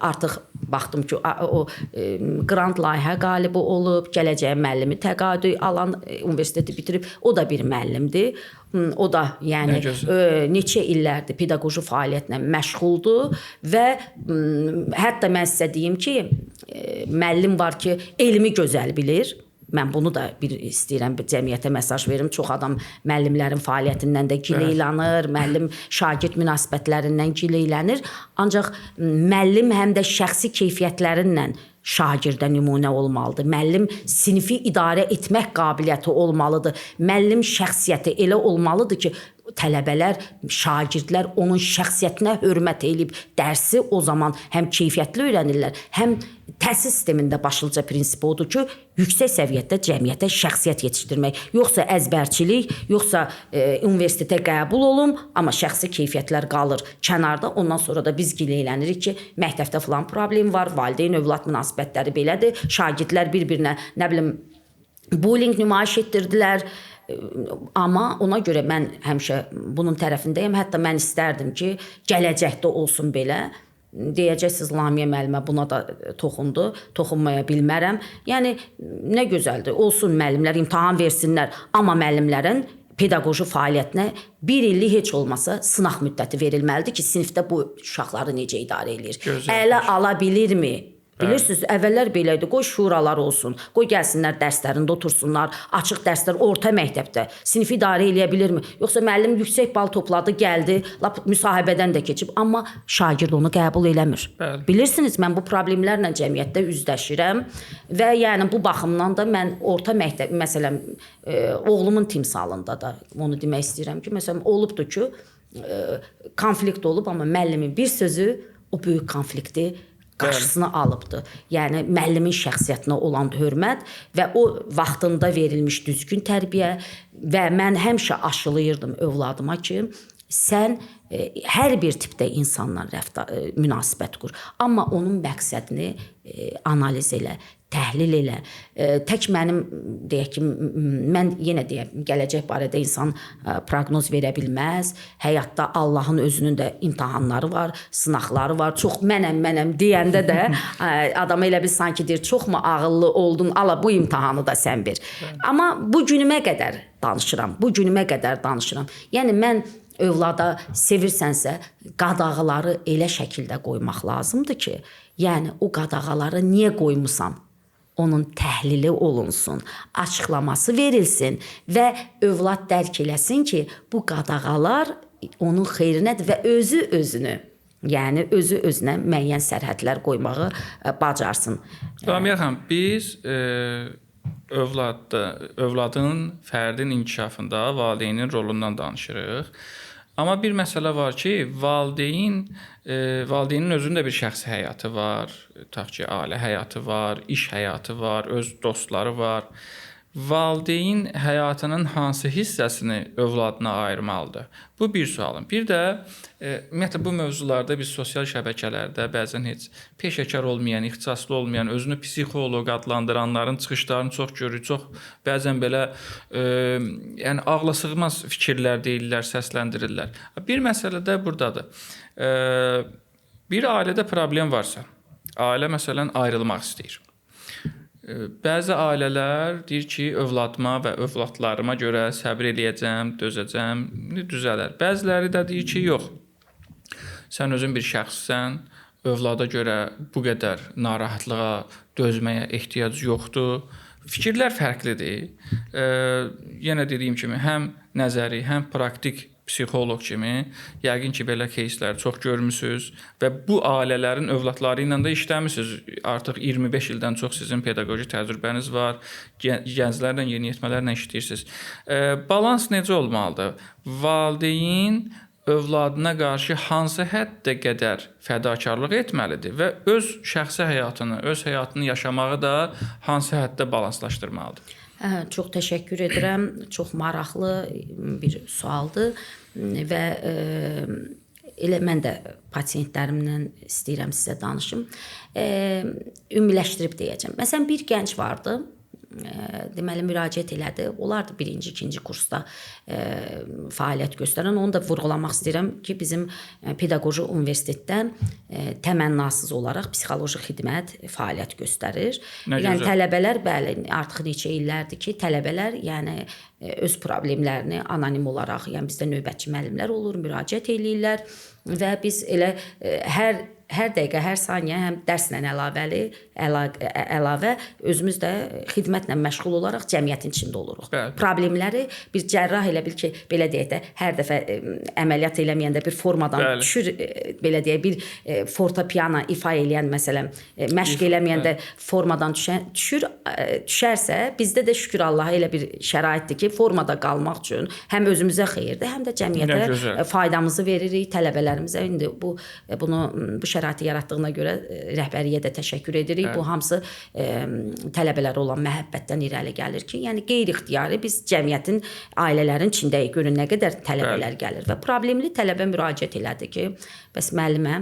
artıq baxdım ki, o qrant layihə qalibi olub, gələcəyə müəllimi təqaüdü alan, universiteti bitirib, o da bir müəllimdir. O da yəni neçə illərdir pedaqoji fəaliyyətlə məşğuldur və hətta mən sizə deyim ki, müəllim var ki, elmi gözəl bilir. Mən bunu da bir istəyirəm, cəmiyyətə mesaj verim. Çox adam müəllimlərin fəaliyyətindən də gileylənir, müəllim-şagird münasibətlərindən gileylənir. Ancaq müəllim həm də şəxsi keyfiyyətlərindən şagirdə nümunə olmalıdır. Müəllim sinifi idarə etmək qabiliyyəti olmalıdır. Müəllim şəxsiyyəti elə olmalıdır ki, tələbələr, şagirdlər onun şəxsiyyətinə hörmət edib dərsi o zaman həm keyfiyyətli öyrənirlər, həm təhsil sistemində başlıca prinsip odur ki, yüksək səviyyədə cəmiyyətə şəxsiyyət yetişdirmək. Yoxsa əzbərçilik, yoxsa universitetə qəbul olum, amma şəxsi keyfiyyətlər qalır kənarda. Ondan sonra da biz gilələnirik ki, məktəbdə falan problem var, valideyn-övlad münasibətləri belədir. Şagirdlər bir-birinə, nə bilim, bullying nümayiş etdirdilər. Amma ona görə mən həmişə bunun tərəfindəyəm. Hətta mən istərdim ki, gələcəkdə olsun belə. Deyəcəksiniz, Lamiyə müəllimə buna da toxundu, toxunmaya bilmərəm. Yəni, nə gözəldir, olsun müəllimlər, imtahan versinlər, amma müəllimlərin pedaqoji fəaliyyətinə 1 illik heç olmasa sınaq müddəti verilməlidir ki, sinifdə bu uşaqları necə idarə edir? Ələ ala bilirmi? Bilirsiniz, əvvəllər belə idi, qoy şuralar olsun, qoy gəlsinlər dərslərində otursunlar, açıq dərslər orta məktəbdə, sinifi idarə eləyə bilirmi? Yoxsa müəllim yüksək bal topladı, gəldi, lap müsahibədən də keçib, amma şagird onu qəbul eləmir. Bilirsiniz, mən bu problemlərlə cəmiyyətdə üzləşirəm və yəni bu baxımdan da mən orta məktəb, məsələn, oğlumun timsalında da onu demək istəyirəm ki, məsələn, olubdur ki, konflikt olub, amma müəllimin bir sözü o böyük konflikti qarşısını alıbdır. Yəni, müəllimin şəxsiyyətinə olan hörmət və o vaxtında verilmiş düzgün tərbiyə və mən həmişə aşılayırdım övladıma ki, sən hər bir tipdə insanla münasibət qur. Amma onun məqsədini analiz elə, təhlil elə. Tək mənim, deyək ki, mən yenə deyək, gələcək barədə insan proqnoz verə bilməz. Həyatda Allahın özünün də imtahanları var, sınaqları var. Çox mənəm deyəndə də adam elə bil sanki deyir, çox mu ağıllı oldun, ala bu imtahanı da sən ver. Amma bu günümə qədər danışıram. Yəni, mən övlada sevirsənsə, qadağaları elə şəkildə qoymaq lazımdır ki, yəni o qadağaları niyə qoymusan? Onun təhlili olunsun, açıqlaması verilsin və övlad dərk eləsin ki, bu qadağalar onun xeyrinədir və özü özünə müəyyən sərhədlər qoymağı bacarsın. Lamiyə xanım, biz övladın, fərdin inkişafında valideynin rolundan danışırıq. Amma bir məsələ var ki, valideynin özünün də bir şəxsi həyatı var, tutaq ki, ailə həyatı var, iş həyatı var, öz dostları var. Valideyn həyatının hansı hissəsini övladına ayırmalıdır? Bu bir sualım. Bir də ümumiyyətlə bu mövzularda biz sosial şəbəkələrdə bəzən heç peşəkar olmayan, ixtisaslı olmayan, özünü psixoloq adlandıranların çıxışlarını çox görürük. Çox bəzən belə yəni ağlasığmaz fikirlər deyirlər, səsləndirirlər. Bir məsələ də burdadır. Bir ailədə problem varsa, ailə məsələn ayrılmaq istəyir. Bəzi ailələr deyir ki, övladıma və övladlarıma görə səbr eləyəcəm, dözəcəm, düzələr. Bəziləri də deyir ki, yox, sən özün bir şəxssən, övlada görə bu qədər narahatlığa, dözməyə ehtiyac yoxdur. Fikirlər fərqlidir. Yenə dediyim kimi, həm nəzəri, həm praktik psixoloq kimi yəqin ki, belə keysləri çox görmüsünüz və bu ailələrin övladları ilə də işləmisiniz. Artıq 25 ildən çox sizin pedaqoji təcrübəniz var, gənclərlə, yeniyetmələrlə işləyirsiniz. Balans necə olmalıdır? Valideyn övladına qarşı hansı həddə qədər fədakarlıq etməlidir və öz şəxsi həyatını, öz həyatını yaşamağı da hansı həddə balanslaşdırmalıdır? Çox təşəkkür edirəm. Çox maraqlı bir sualdır və elə mən də pasientlərimlə istəyirəm sizə danışım. Ümumiləşdirib deyəcəm. Məsələn, bir gənc vardı. Deməli, müraciət elədi. Onlar da 1-ci, 2-ci kursda fəaliyyət göstərən. Onu da vurğulamaq istəyirəm ki, bizim pedaqoji universitetdə təmənnasız olaraq psixoloji xidmət fəaliyyət göstərir. Yəni, tələbələr, bəli, artıq neçə illərdir ki, tələbələr yəni öz problemlərini anonim olaraq, yəni bizdə növbətçi müəllimlər olur, müraciət eləyirlər və biz elə hər hər dəqiqə, hər saniyə həm dərslə əlavə özümüz də xidmətlə məşğul olaraq cəmiyyətin içində oluruq. Bəli. Problemləri bir cərrah elə bil ki, belə deyək də, hər dəfə əməliyyat eləməyəndə bir formadan Bəli. düşür, belə deyək, bir fortepiano ifa eləyən məsələn, məşq eləməyəndə formadan düşərsə, bizdə də şükür Allaha elə bir şəraitdir ki, formada qalmaq üçün həm özümüzə xeyirdir, həm də cəmiyyətə faydamızı veririk, tələbələrimizə. İndi bunu bu şəraiti yaratdığına görə rəhbəriyyə də təşəkkür edirik. Bu hamısı tələbələrə olan məhəbbətdən irəli gəlir ki, yəni qeyri-ixtiyari biz cəmiyyətin, ailələrin içindəyik. Görün nə qədər tələbələr gəlir və problemli tələbə müraciət elədi ki, bəs müəllimə,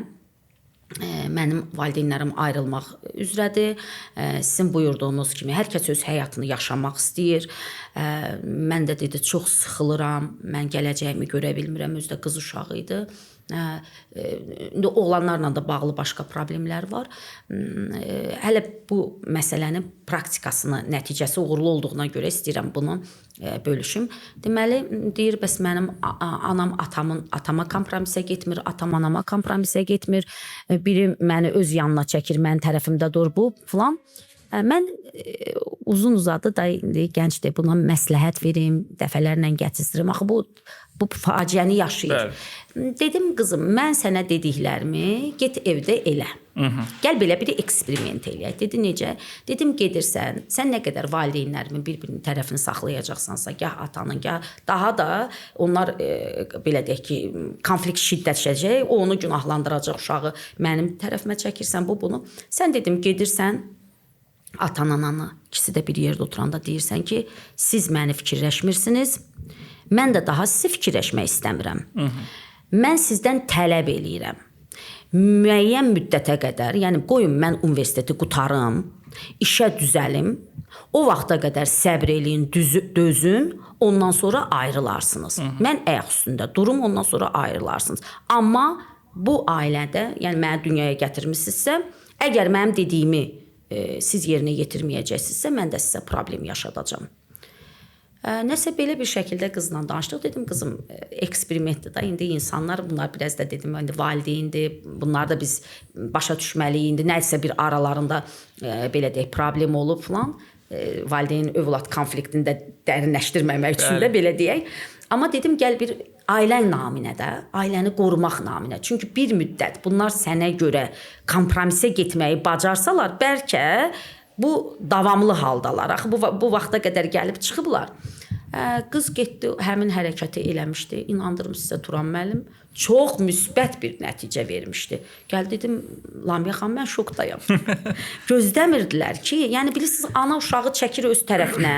mənim valideynlərim ayrılmaq üzrədir. Sizin buyurduğunuz kimi hər kəs öz həyatını yaşamaq istəyir. Mən də dedi, çox sıxılıram. Mən gələcəyimi görə bilmirəm. Özü də qız uşağı idi. İndi oğlanlarla da bağlı başqa problemlər var. Hələ bu məsələnin praktikasını, nəticəsi uğurlu olduğuna görə istəyirəm bunu bölüşüm. Deməli, deyir, bəs mənim anam atama kompromisə getmir, atam anama kompromisə getmir. Biri məni öz yanına çəkir, mənim tərəfimdə dur bu, falan. Mən uzun uzadı da indi gəncdir, buna məsləhət verim, dəfələrlə gətizdirim. Axı bu faciəni yaşayır. Dedim, qızım, mən sənə dediklərimi get evdə elə. Gəl belə bir eksperiment eləyək. Dedi, necə? Dedim, gedirsən, sən nə qədər valideynlərimin bir-birinin tərəfini saxlayacaqsansa, gah atanın, gah daha da onlar belə deyək ki, konflikt şiddətləşəcək, o onu günahlandıracaq uşağı, mənim tərəfimə çəkirsən bunu. Sən dedim, gedirsən, atan, ananı, ikisi də bir yerdə oturanda deyirsən ki, siz məni fikirləşmirsiniz, mən də daha sizi fikirləşmək istəmirəm. Mən sizdən tələb eləyirəm. Müəyyən müddətə qədər, yəni qoyun mən universiteti qutarım, işə düzəlim, o vaxta qədər səbr eləyin, dözün, ondan sonra ayrılarsınız. Mən ayaq üstündə durum, ondan sonra ayrılarsınız. Amma bu ailədə, yəni məni dünyaya gətirmisinizsə, əgər mənim dediyimi siz yerinə yetirməyəcəksinizsə, mən də sizə problem yaşadacağam. Nəsə belə bir şəkildə qızla danışdıq. Dedim, qızım, eksperimentdir da. İndi insanlar, bunlar biraz da dedim, indi valideyndir. Bunlar da biz başa düşməliyik. İndi nəsə bir aralarında belə deyək, problem olub falan. Valideyn övlad konfliktini də dərinləşdirməmək üçün də belə deyək. Amma dedim, gəl bir ailən naminə də, ailəni qorumaq naminə. Çünki bir müddət bunlar sənə görə kompromisə getməyi bacarsalar, bəlkə bu davamlı haldalar. Axı bu vaxta qədər gəlib çıxıblar. Qız getdi, həmin hərəkəti eləmişdi. İnandırım sizə, Turan müəllim, çox müsbət bir nəticə vermişdi. Gəl dedim, Lamiyə xanım, mən şokdayam. Gözləmirdilər ki, yəni bilirsiniz, ana uşağı çəkir öz tərəfinə.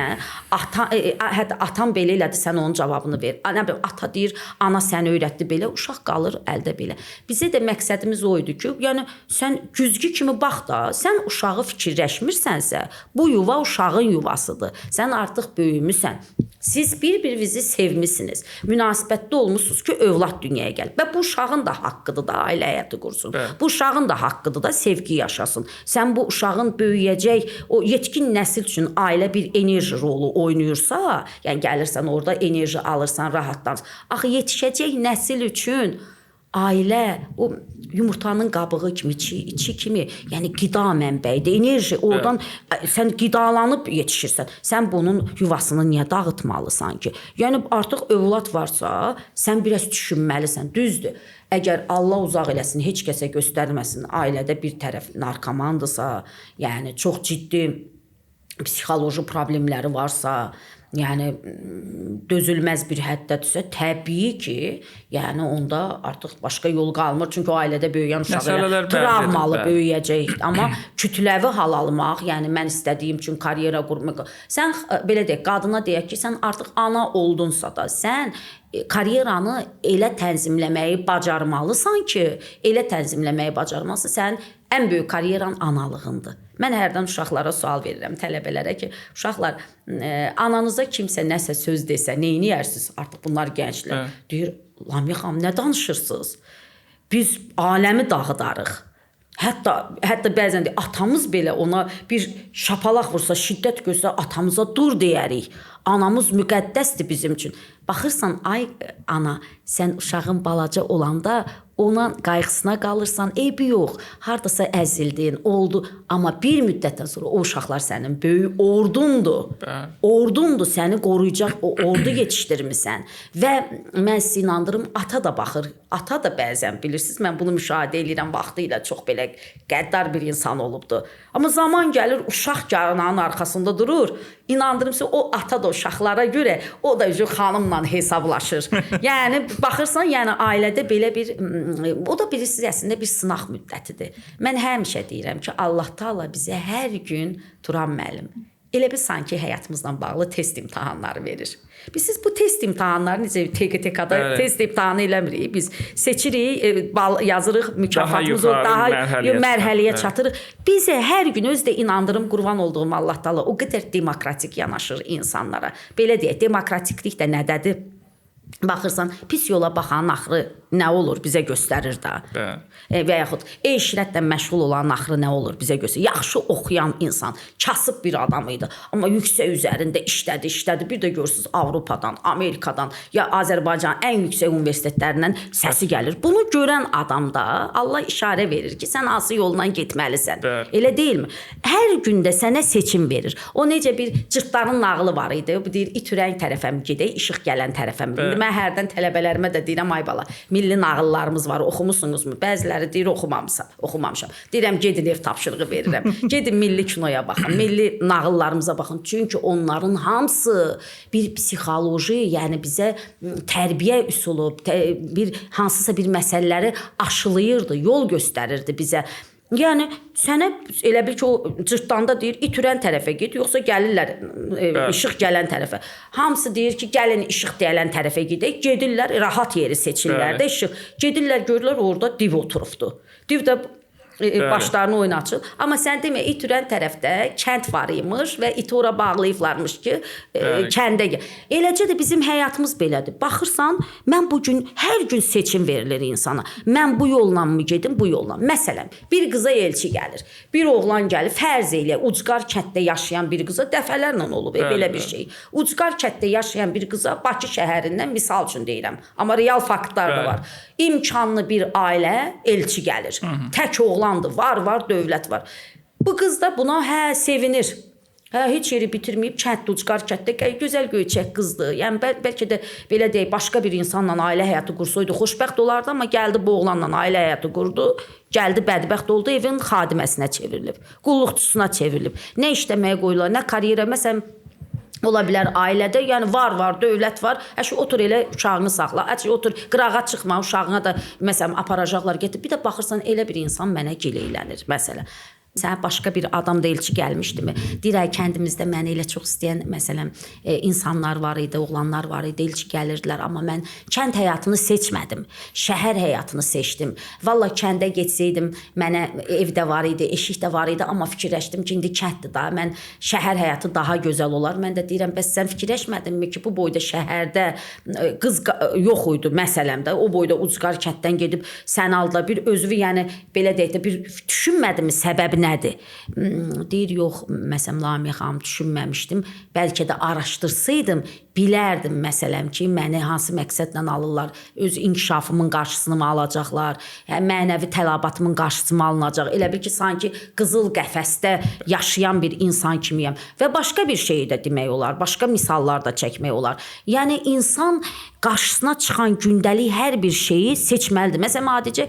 Hətta atam belə elədi, sən onun cavabını ver. Ata deyir, ana səni öyrətdi belə, uşaq qalır əldə belə. Bizə də məqsədimiz o idi ki, yəni sən güzgü kimi bax da, sən uşağı fikirləşmirsənsə, bu yuva uşağın yuvasıdır. Sən artıq böyümüsən. Siz bir-birinizi sevmisiniz. Münasibətdə olmusunuz ki, övlad dünyaya gəlir. Və bu uşağın da haqqıdır da ailə həyatı qursun. Bu uşağın da haqqıdır da sevgi yaşasın. Sən bu uşağın böyüyəcək, o yetkin nəsil üçün ailə bir enerji rolu oynayırsa, yəni gəlirsən orada enerji alırsan, rahatlanırsan. Axı yetişəcək nəsil üçün ailə o yumurtanın qabığı kimi, içi kimi, yəni qida mənbəyidir, enerji, oradan sən qidalanıb yetişirsən. Sən bunun yuvasını niyə dağıtmalısan ki? Yəni artıq övlad varsa, sən biraz düşünməlisən, düzdür. Əgər Allah uzaq eləsin, heç kəsə göstərməsin, ailədə bir tərəf narkomandırsa, yəni çox ciddi psixoloji problemləri varsa, yəni dözülməz bir həddədirsə, təbii ki, yəni onda artıq başqa yol qalmır. Çünki o ailədə böyüyən uşaq travmalı böyüyəcək. Amma kütləvi hal almaq, yəni mən istədiyim üçün karyera qurmaq. Sən belə deyək, qadına deyək ki, sən artıq ana oldunsa da, sən karyeranı elə tənzimləməyi bacarmalısan ki, sən ən böyük karyeran analığındır. Mən hərdən uşaqlara sual verirəm, tələbələrə ki, uşaqlar, ananıza kimsə nəsə söz desə, neyini yersiniz? Artıq bunlar gənclər. Deyir, Lamiyə xanım, nə danışırsınız? Biz aləmi dağıdarıq. Hətta bəzən atamız belə ona bir şapalaq vursa, şiddət göstərsə, atamıza dur deyərik. Anamız müqəddəsdir bizim üçün. Baxırsan, ay ana, sən uşağın balaca olanda ona qayğısına qalırsan, eybi yox. Hardasa əzildin, oldu. Amma bir müddətdən sonra o uşaqlar sənin böyük ordundur. Ordundur, səni qoruyacaq o ordu yetişdirmisən. Və mən sizə inandırım, ata da baxır. Ata da bəzən, bilirsiniz, mən bunu müşahidə edirəm, vaxtı ilə çox belə qəddar bir insan olubdur. Amma zaman gəlir, uşaq ananın arxasında durur. İnandırım sizə, o ata da uşaqlara görə, o da xanımla hesablaşır. Yəni, baxırsan, yəni ailədə belə bir, o da bilirsiniz, əslində bir sınaq müddətidir. Mən həmişə deyirəm ki, Allah Taala bizə hər gün Turan müəllim elə bir sanki həyatımızla bağlı test imtahanları verir. Biz bu test imtahanları necə TQTK-da test imtahanı eləmirik. Biz seçirik, yazırıq, mükafatımızı daha mərhələyə çatırıq. Bizə hər gün özdə inandırım, qurban olduğum Allah Taala o qədər demokratik yanaşır insanlara. Belə deyək, demokratiklik də nədədir? Baxırsan, pis yola baxanın axırı nə olur bizə göstərir də. Və yaxud eşrətlə məşğul olan axırı nə olur bizə göstərir. Yaxşı oxuyan insan, kasıb bir adam idi, amma yüksək üzərində işlədi. Bir də görürsünüz Avropadan, Amerikadan ya Azərbaycanın ən yüksək universitetlərindən səsi gəlir. Bunu görən adamda Allah işarə verir ki, sən hansı yolla getməlisən. Elə deyilmi? Hər gündə sənə seçim verir. O necə bir cırtların nağılı var idi. Bu deyir, itürən tərəfə mi gedək, işıq gələn tərəfə mi? Mən hərdən tələbələrimə də deyirəm, ay bala, milli nağıllarımız var, oxumusunuzmu? Bəziləri deyir, oxumamışam. Deyirəm, gedin ev tapşırığı verirəm. Gedin milli kinoya baxın, milli nağıllarımıza baxın. Çünki onların hamısı bir psixoloji, yəni bizə tərbiyə üsulu, bir hansısa bir məsələləri aşılayırdı, yol göstərirdi bizə. Yəni sənə elə bil ki, o cırtdanda deyir, itürən tərəfə get, yoxsa gəlirlər işıq gələn tərəfə. Hamısı deyir ki, gəlin işıq gələn tərəfə gedək. Gedirlər, rahat yeri seçirlər də işıq. Gedirlər, görürlər orada div oturubdu. Div də başlarını oynatır. Amma sən demə, itürən tərəfdə kənd var imiş və iti ora bağlayıblarmış ki, kəndə gəl. Eləcə də bizim həyatımız belədir. Baxırsan, mən bugün hər gün seçim verilir insana. Mən bu yolla mı gedim, bu yolla. Məsələn, bir qıza elçi gəlir. Bir oğlan gəlir, fərz elə, Ucqar kənddə yaşayan bir qıza dəfələrlə olub, belə bir şey. Ucqar kənddə yaşayan bir qıza Bakı şəhərindən misal üçün deyirəm. Amma real faktlar da var. İmkanlı bir ailə elçi gəlir. Tək oğlandır, var, dövlət var. Bu qız da buna sevinir. Heç yeri bitirməyib, kənddə, Ucqar kənddə gözəl göyçək qızdır. Yəni bəlkə də belə deyək, başqa bir insanla ailə həyatı qursaydı, xoşbəxt olardı, amma gəldi bu oğlanla ailə həyatı qurdu. Gəldi bədbəxt oldu, evin xadiməsinə çevrilib, qulluqçusuna çevrilib. Nə işləməyə qoyurlar, nə karyera, məsələn, ola bilər ailədə, yəni var, dövlət var. Otur elə uşağını saxla. Otur qırağa çıxma, uşağına da məsələn aparacaqlar getir. Bir də baxırsan elə bir insan mənə gileylənir məsələn. Sənə başqa bir adam da elçi gəlmişdimi? Deyirək, kəndimizdə məni elə çox istəyən, məsələn, insanlar var idi, oğlanlar var idi, elçi gəlirdilər. Amma mən kənd həyatını seçmədim, şəhər həyatını seçdim. Valla kəndə getsəydim, mənə evdə var idi, eşik də var idi, amma fikirləşdim ki, indi kənddir da, mən şəhər həyatı daha gözəl olar. Mən də deyirəm, bəs sən fikirləşmədinmi ki, bu boyda şəhərdə qız yox idi, məsələn də, o boyda Ucqar kənddən gedib sən aldılar bir özü, yəni belə deyək də, bir düşünmədinmi səbəbini? Nədir? Deyir, yox, məsələn, Lamiyə xanım düşünməmişdim. Bəlkə də araşdırsaydım, bilərdim məsələn ki, məni hansı məqsədlə alırlar, öz inkişafımın qarşısını mı alacaqlar, mənəvi tələbatımın qarşısı mı alınacaq. Elə bil ki, sanki qızıl qəfəsdə yaşayan bir insan kimiyəm. Və başqa bir şeyi də demək olar, başqa misallar da çəkmək olar. Yəni, insan qarşısına çıxan gündəlik hər bir şeyi seçməlidir. Məsələn, adicə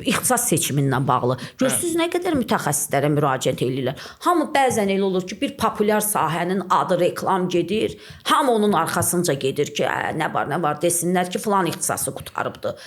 ixtisas seçimindən bağlı. Görürsünüz, nə qədər mütəxəssislərə müraciət edirlər. Hamı bəzən elə olur ki, bir populyar sahənin adı reklam gedir, hamı onun arxasınca gedir ki, nə var, desinlər ki, filan ixtisası qutarıbdır.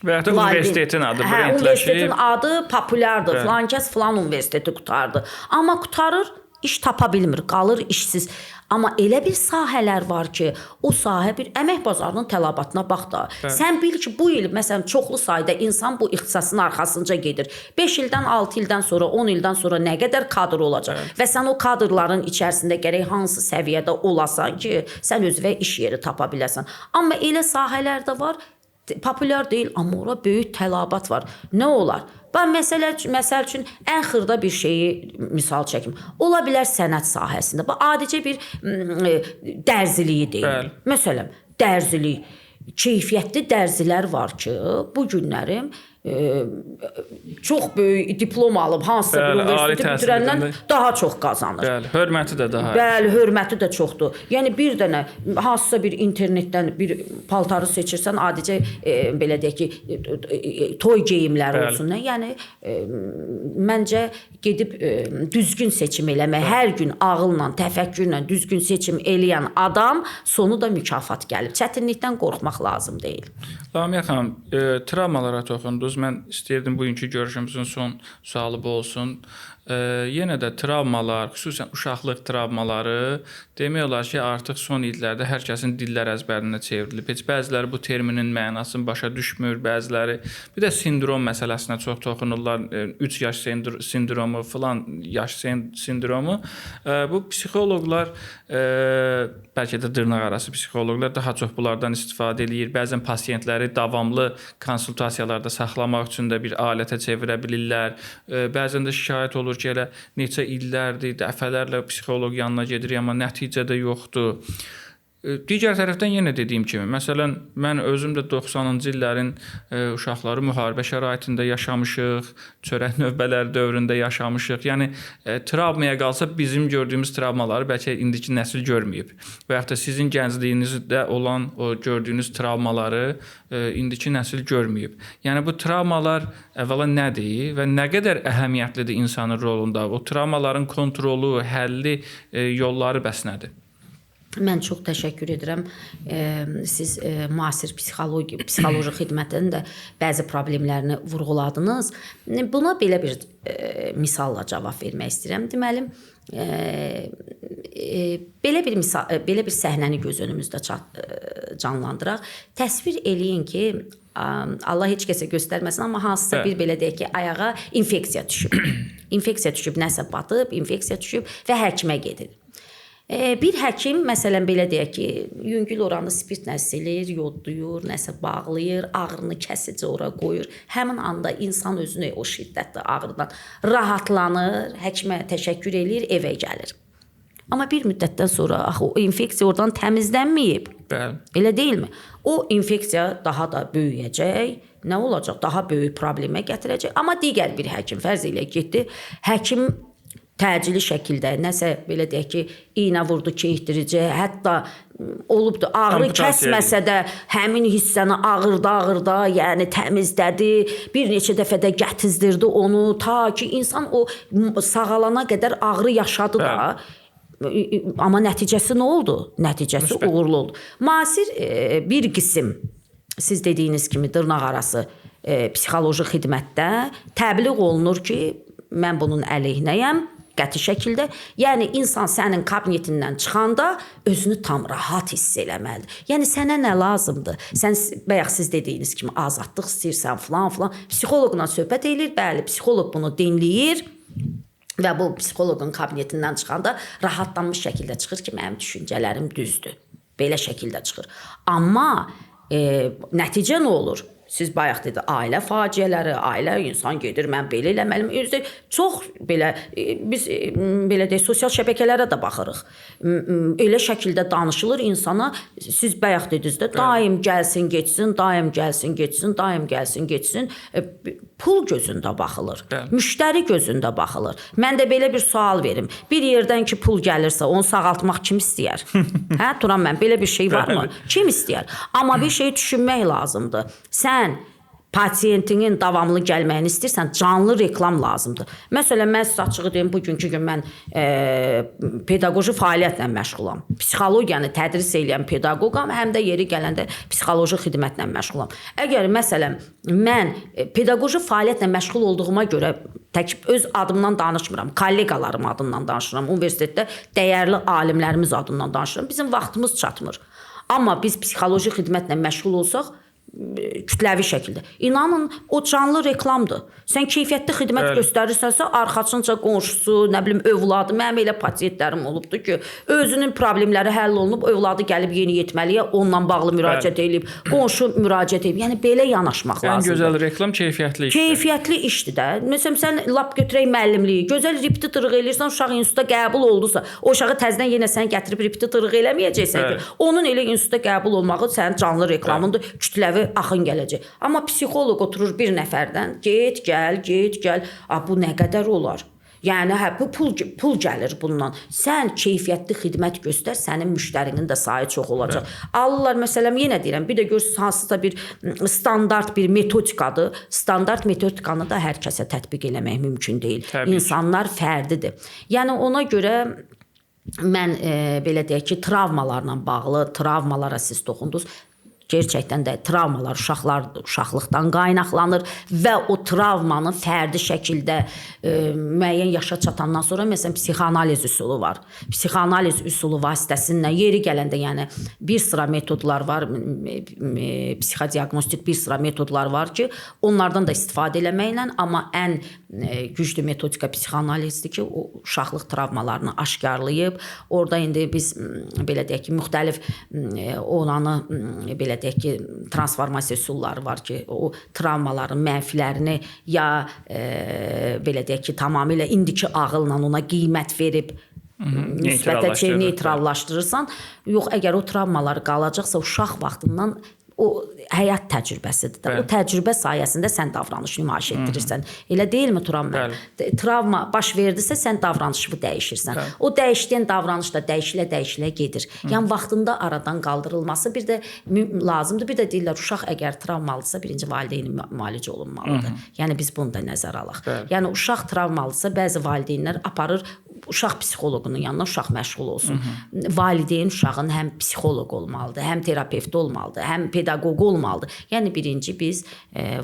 Və ya da universitetin adı brendləşib. Universitetin adı populyardır, filan kəs filan universiteti qutardı. Amma qutarır, iş tapa bilmir, qalır işsiz. Amma elə bir sahələr var ki, o sahə bir əmək bazarının tələbatına bax da. Sən bil ki, bu il, məsələn, çoxlu sayda insan bu ixtisasın arxasınca gedir. 5 ildən, 6 ildən sonra, 10 ildən sonra nə qədər kadr olacaq? Və sən o kadrların içərisində gərək hansı səviyyədə olasan ki, sən özünə iş yeri tapa biləsən. Amma elə sahələr də var, populyar deyil, amma ora böyük tələbat var. Nə olar? Məsəl üçün ən xırda bir şeyi misal çəkim. Ola bilər sənət sahəsində. Bu adicə bir dərziliyi deyil. Məsələn, dərzilik, keyfiyyətli dərzilər var ki, bu günlərim çox böyük diplom alıb hansısa bir universiteti bitirəndən daha çox qazanır. Bəli, hörməti də daha. Bəli, hörməti də çoxdur. Yəni bir dənə hansısa bir internetdən bir paltarı seçirsən, adicə belə deyək ki, toy geyimləri olsun. Yəni məncə gedib düzgün seçim eləmək, hər gün ağılla, təfəkkürlə düzgün seçim eləyən adam sonu da mükafat gəlib. Çətinlikdən qorxmaq lazım deyil. Lamiyə xanım, travmalara toxundunuz. Mən istəyirdim bugünkü görüşümüzün son sualı bu olsun. Yenə də travmalar, xüsusən uşaqlıq travmaları demək olar ki, artıq son illərdə hər kəsin dillər əzbərinə çevrilib. Heç bəziləri bu terminin mənasını başa düşmür, bəziləri bir də sindrom məsələsinə çox toxunurlar. 3 yaş sindromu, filan yaş sindromu. Bu psixoloqlar, bəlkə də dırnaqarası psixoloqlar daha çox bunlardan istifadə edir. Bəzən pasiyentləri davamlı konsultasiyalarda saxlamaq üçün də bir alətə çevirə bilirlər. Bəzən də şikayət olur ki, elə neçə illərdir, dəfələrlə psixoloq yanına gedirik, amma nəticədə yoxdur. Digər tərəfdən yenə dediyim kimi, məsələn, mən özüm də 90-cı illərin uşaqları müharibə şəraitində yaşamışıq, çörək növbələri dövründə yaşamışıq. Yəni, travmaya qalsa bizim gördüyümüz travmaları bəlkə indiki nəsil görməyib. Və yaxud da sizin gəncliyinizdə olan o gördüyünüz travmaları indiki nəsil görməyib. Yəni, bu travmalar əvvəla nədir və nə qədər əhəmiyyətlidir insanın rolunda? O travmaların kontrolu, həlli yolları bəs nədir? Mən çox təşəkkür edirəm. Siz müasir psixoloji xidmətin də bəzi problemlərini vurğuladınız. Buna belə bir misalla cavab vermək istəyirəm. Deməli, belə bir səhnəni göz önümüzdə canlandıraq. Təsvir eləyin ki, Allah heç kəsə göstərməsin, amma hansısa bir belə deyək ki, ayağa infeksiya düşüb. İnfeksiya düşüb, nəsə batıb, infeksiya düşüb və həkimə gedir. Bir həkim, məsələn, belə deyək ki, yüngül oranı spirtlə silir, yodlayır, nəsə bağlayır, ağrını kəsici ora qoyur. Həmin anda insan özünü o şiddətli ağrıdan rahatlanır, həkimə təşəkkür eləyir, evə gəlir. Amma bir müddətdən sonra axı o infeksiya oradan təmizlənməyib. Bəli. Elə deyilmi? O infeksiya daha da böyüyəcək. Nə olacaq? Daha böyük problemə gətirəcək. Amma digər bir həkim fərz elə getdi. Həkim təcili şəkildə nəsə belə deyək ki, iynə vurdu, keyitdirici, hətta olubdu ağrı kəsməsə də həmin hissəni ağırda, yəni təmizlədi, bir neçə dəfə də gətizdirdi onu, ta ki insan o sağalana qədər ağrı yaşadı da. Amma nəticəsi nə oldu? Nəticəsi uğurlu oldu. Müasir bir qism, siz dediyiniz kimi dırnaqarası psixoloji xidmətdə təbliğ olunur ki, mən bunun əleyhinəyəm, qəti şəkildə. Yəni, insan sənin kabinetindən çıxanda özünü tam rahat hiss eləməlidir. Yəni, sənə nə lazımdır? Sən, bayaq siz dediyiniz kimi azadlıq istəyirsən, filan. Psixoloqla söhbət edir, bəli, psixoloq bunu dinləyir və bu psixoloqun kabinetindən çıxanda rahatlanmış şəkildə çıxır ki, mənim düşüncələrim düzdür. Belə şəkildə çıxır. Amma nəticə nə olur? Siz bayaq dedi, ailə faciələri, ailə insan gedir, mən belə eləməliyim. Çox belə, biz belə deyək, sosial şəbəkələrə də baxırıq. Elə şəkildə danışılır insana, siz bayaq dediniz də, daim gəlsin, geçsin, daim gəlsin, geçsin, daim gəlsin, geçsin. Pul gözündə baxılır, müştəri gözündə baxılır. Mən də belə bir sual verim. Bir yerdən ki, pul gəlirsə, onu sağaltmaq kim istəyər? Hə, Turan mən, belə bir şey varmı? Kim istəyər? Amma bir şey düşünmək lazımdır. Sən pasiyentinin davamlı gəlməyini istəyirsən, canlı reklam lazımdır. Məsələn, mən sizə açığı deyim, bugünkü gün mən pedaqoji fəaliyyətlə məşğulam. Psixologiyanı tədris edən pedaqoqam, həm də yeri gələndə psixoloji xidmətlə məşğulam. Əgər, məsələn, mən pedaqoji fəaliyyətlə məşğul olduğuma görə tək öz adımdan danışmıram, kolleqalarım adından danışıram, universitetdə dəyərli alimlərimiz adından danışıram, bizim vaxtımız çatmır. Amma biz psixoloji xidmətlə məşğul olsaq, kütləvi şəkildə. İnanın, o canlı reklamdır. Sən keyfiyyətli xidmət göstərirsənsə, arxasınca qonşusu, nə bilim, övladı, mənim elə pasientlərim olubdu ki, özünün problemləri həll olunub, övladı gəlib yeniyetməliyə onunla bağlı müraciət edib, qonşu müraciət edib. Yəni belə yanaşmaq lazımdır. Ən gözəl reklam keyfiyyətli işdir. Keyfiyyətli işdir də. Məsələn, sən lap götürək müəllimliyi, gözəl repetitorluq eləyirsən, uşaq institutda qəbul oldusa, o uşağı təzədən yenə sən gətirib repetitorluq eləməyəcəksən ki, onun elə institutda qəbul olmağı sənin canlı reklamındır, kütləvi axın gələcək. Amma psixoloq oturur bir nəfərdən, get, gəl. Bu nə qədər olar? Yəni bu pul gəlir bundan. Sən keyfiyyətli xidmət göstər, sənin müştərinin də sayı çox olacaq. Alırlar məsələn, yenə deyirəm, bir də görsünüz hansısa bir standart bir metodikadır. Standart metodikanı da hər kəsə tətbiq eləmək mümkün deyil. İnsanlar fərdidir. Yəni ona görə mən belə deyək ki, travmalarla bağlı, travmalara siz toxundunuz. Gerçəkdən də travmalar uşaqlıqdan qaynaqlanır və o travmanı fərdi şəkildə müəyyən yaşa çatandan sonra məsələn psixoanaliz üsulu var. Psixoanaliz üsulu vasitəsilə yeri gələndə, yəni bir sıra metodlar var, psixodiaqnostik bir sıra metodlar var ki, onlardan da istifadə eləməklə, amma ən güclü metodika psixoanalizdir ki, o uşaqlıq travmalarını aşkarlayıb, orada indi biz belə deyək ki, müxtəlif olanı belə deyək ki, transformasiya üsulları var ki, o travmaların mənfilərini ya belə deyək ki, tamamilə indiki ağılla ona qiymət verib müsbətə neytrallaşdırırsan, yox, əgər o travmalar qalacaqsa uşaq vaxtından o həyat təcrübəsidir də. O təcrübə sayəsində sən davranış nümayiş etdirirsən. Elə deyilmi Turan müəllim? Travma baş verdisə sən davranışını dəyişirsən. O dəyişdiyin davranış da dəyişilə gedir. Yəni vaxtında aradan qaldırılması bir də lazımdır. Bir də deyirlər uşaq əgər travmalısa birinci valideynin müalicə olunmalıdır. Yəni biz bunu da nəzərə alaq. Yəni uşaq travmalısa bəzi valideynlər aparır uşaq psixoloqunun yanına, uşaq məşğul olsun. Valideyn uşağın həm psixoloq olmalıdır, həm terapevt olmalıdır, həm pedaqoq olmalıdır. Yəni birinci biz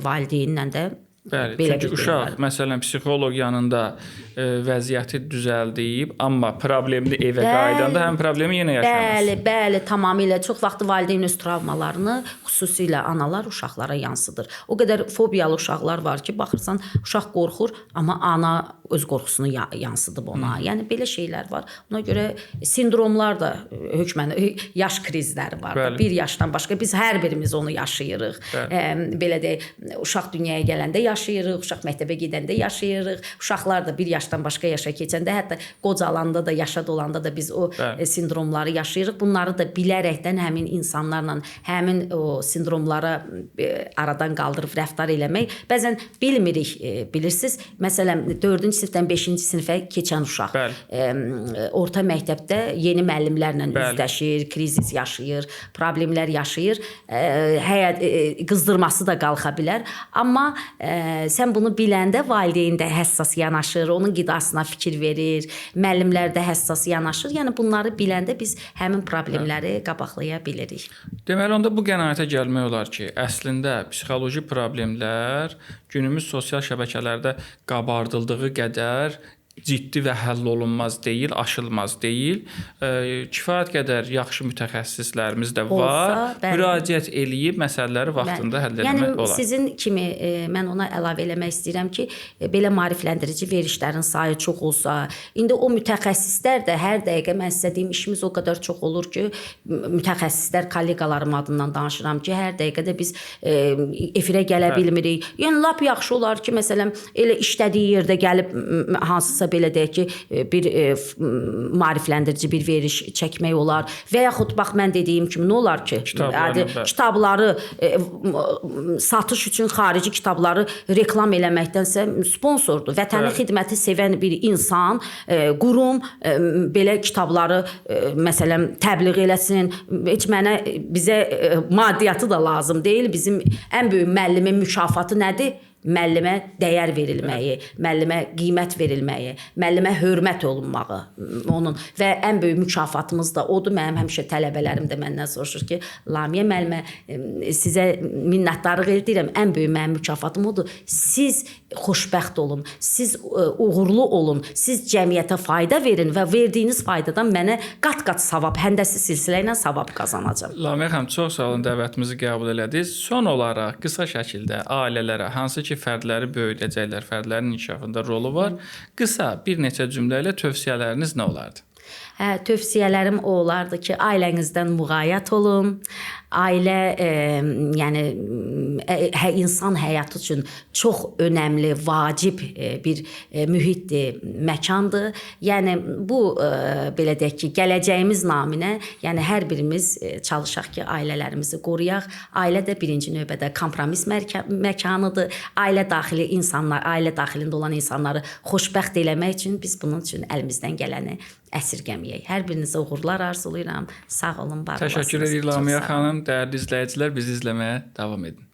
valideynlə də Bəli, çünki uşaq məsələn psixoloq yanında vəziyyəti düzəldib, amma problemli evə qayıdanda həm problemi yenə yaşamır. Bəli, tamamilə. Çox vaxt valideyn öz travmalarını xüsusilə analar uşaqlara yansıdır. O qədər fobiyalı uşaqlar var ki, baxırsan uşaq qorxur, amma ana öz qorxusunu yansıdıb ona. Yəni belə şeylər var. Ona görə sindromlar da hökmən yaş krizləri var. Bəli. Bir yaşdan başqa biz hər birimiz onu yaşayırıq. Belə deyək, uşaq dünyaya gələndə yaşayırıq, uşaq məktəbə gedəndə yaşayırıq. Uşaqlar da bir yaşdan başqa yaşa keçəndə, hətta qocalanda da, yaşa dolanda da biz o sindromları yaşayırıq. Bunları da bilərəkdən həmin insanlarla həmin o sindromları aradan qaldırıb rəftar eləmək. Bəzən bilmirik, bilirsiniz. Məsələn, 4-cü sinifdən 5-ci sinifə keçən uşaq orta məktəbdə yeni müəllimlərlə üzləşir, krizis yaşayır, problemlər yaşayır. Qızdırması da qalxa bilər. Amma sən bunu biləndə valideyn də həssas yanaşır, onun qidasına fikir verir, müəllimlər də həssas yanaşır. Yəni bunları biləndə biz həmin problemləri qabaqlaya bilirik. Deməli, onda bu qənaətə gəlmək olar ki, əslində psixoloji problemlər günümüz sosial şəbəkələrdə qabardıldığı qədər ciddi və həll olunmaz deyil, aşılmaz deyil. Kifayət qədər yaxşı mütəxəssislərimiz də var. Müraciət eləyib məsələləri vaxtında həll etmək olar. Yəni sizin kimi mən ona əlavə eləmək istəyirəm ki, belə maarifləndirici verişlərin sayı çox olsa, indi o mütəxəssislər də hər dəqiqə mən sizə deyim, işimiz o qədər çox olur ki, mütəxəssislər kolleqalarım adından danışıram ki, hər dəqiqə də biz efirə gələ bilmirik. Yəni lap yaxşı olar ki, məsələn, elə işlədiyi yerdə gəlib hansısa belə deyək ki, bir maarifləndirici bir veriş çəkmək olar və yaxud bax mən dediyim kimi nə olar ki, kitabları satış üçün xarici kitabları reklam eləməkdənsə sponsordur. Vətəni xidməti sevən bir insan, qurum belə kitabları məsələn təbliğ eləsin. Heç mənə bizə maddiyyatı da lazım deyil. Bizim ən böyük müəllimin mükafatı nədir? müəllimə dəyər verilməyi, müəllimə qiymət verilməyi, müəllimə hörmət olunmağı onun və ən böyük mükafatımız da odur. Mənim həmişə tələbələrim də məndən soruşur ki, Lamiyə müəllimə, sizə minnətdarlıq edirəm. Ən böyük mənim mükafatım odur. Siz xoşbəxt olun, siz uğurlu olun, siz cəmiyyətə fayda verin və verdiyiniz faydadan mənə qat-qat savab, həndəsi silsilə ilə savab qazanacam. Lamiyə xanım, çox sağ olun, dəvətimizi qəbul elədiniz. Son olaraq qısa şəkildə ailələrə, hansı ki fərdləri böyüdəcəklər, fərdlərin inkişafında rolu var, qısa bir neçə cümlə ilə tövsiyələriniz nə olardı? Tövsiyələrim o olardı ki, ailənizdən müğayət olun. Ailə, yəni insan həyatı üçün çox önəmli, vacib bir mühitdir, məkandır. Yəni bu belə deyək ki, gələcəyimiz naminə, yəni hər birimiz çalışaq ki, ailələrimizi qoruyaq. Ailə də birinci növbədə kompromis məkanıdır. Ailə daxili insanlar, ailə daxilində olan insanları xoşbəxt eləmək üçün biz bunun üçün əlimizdən gələni əsirgəməyək. Hər birinizə uğurlar arzulayıram. Sağ olun, var olasınız. Təşəkkür edirəm Lamiyə xanım. Dəyərli izləyicilər, bizi izləməyə davam edin.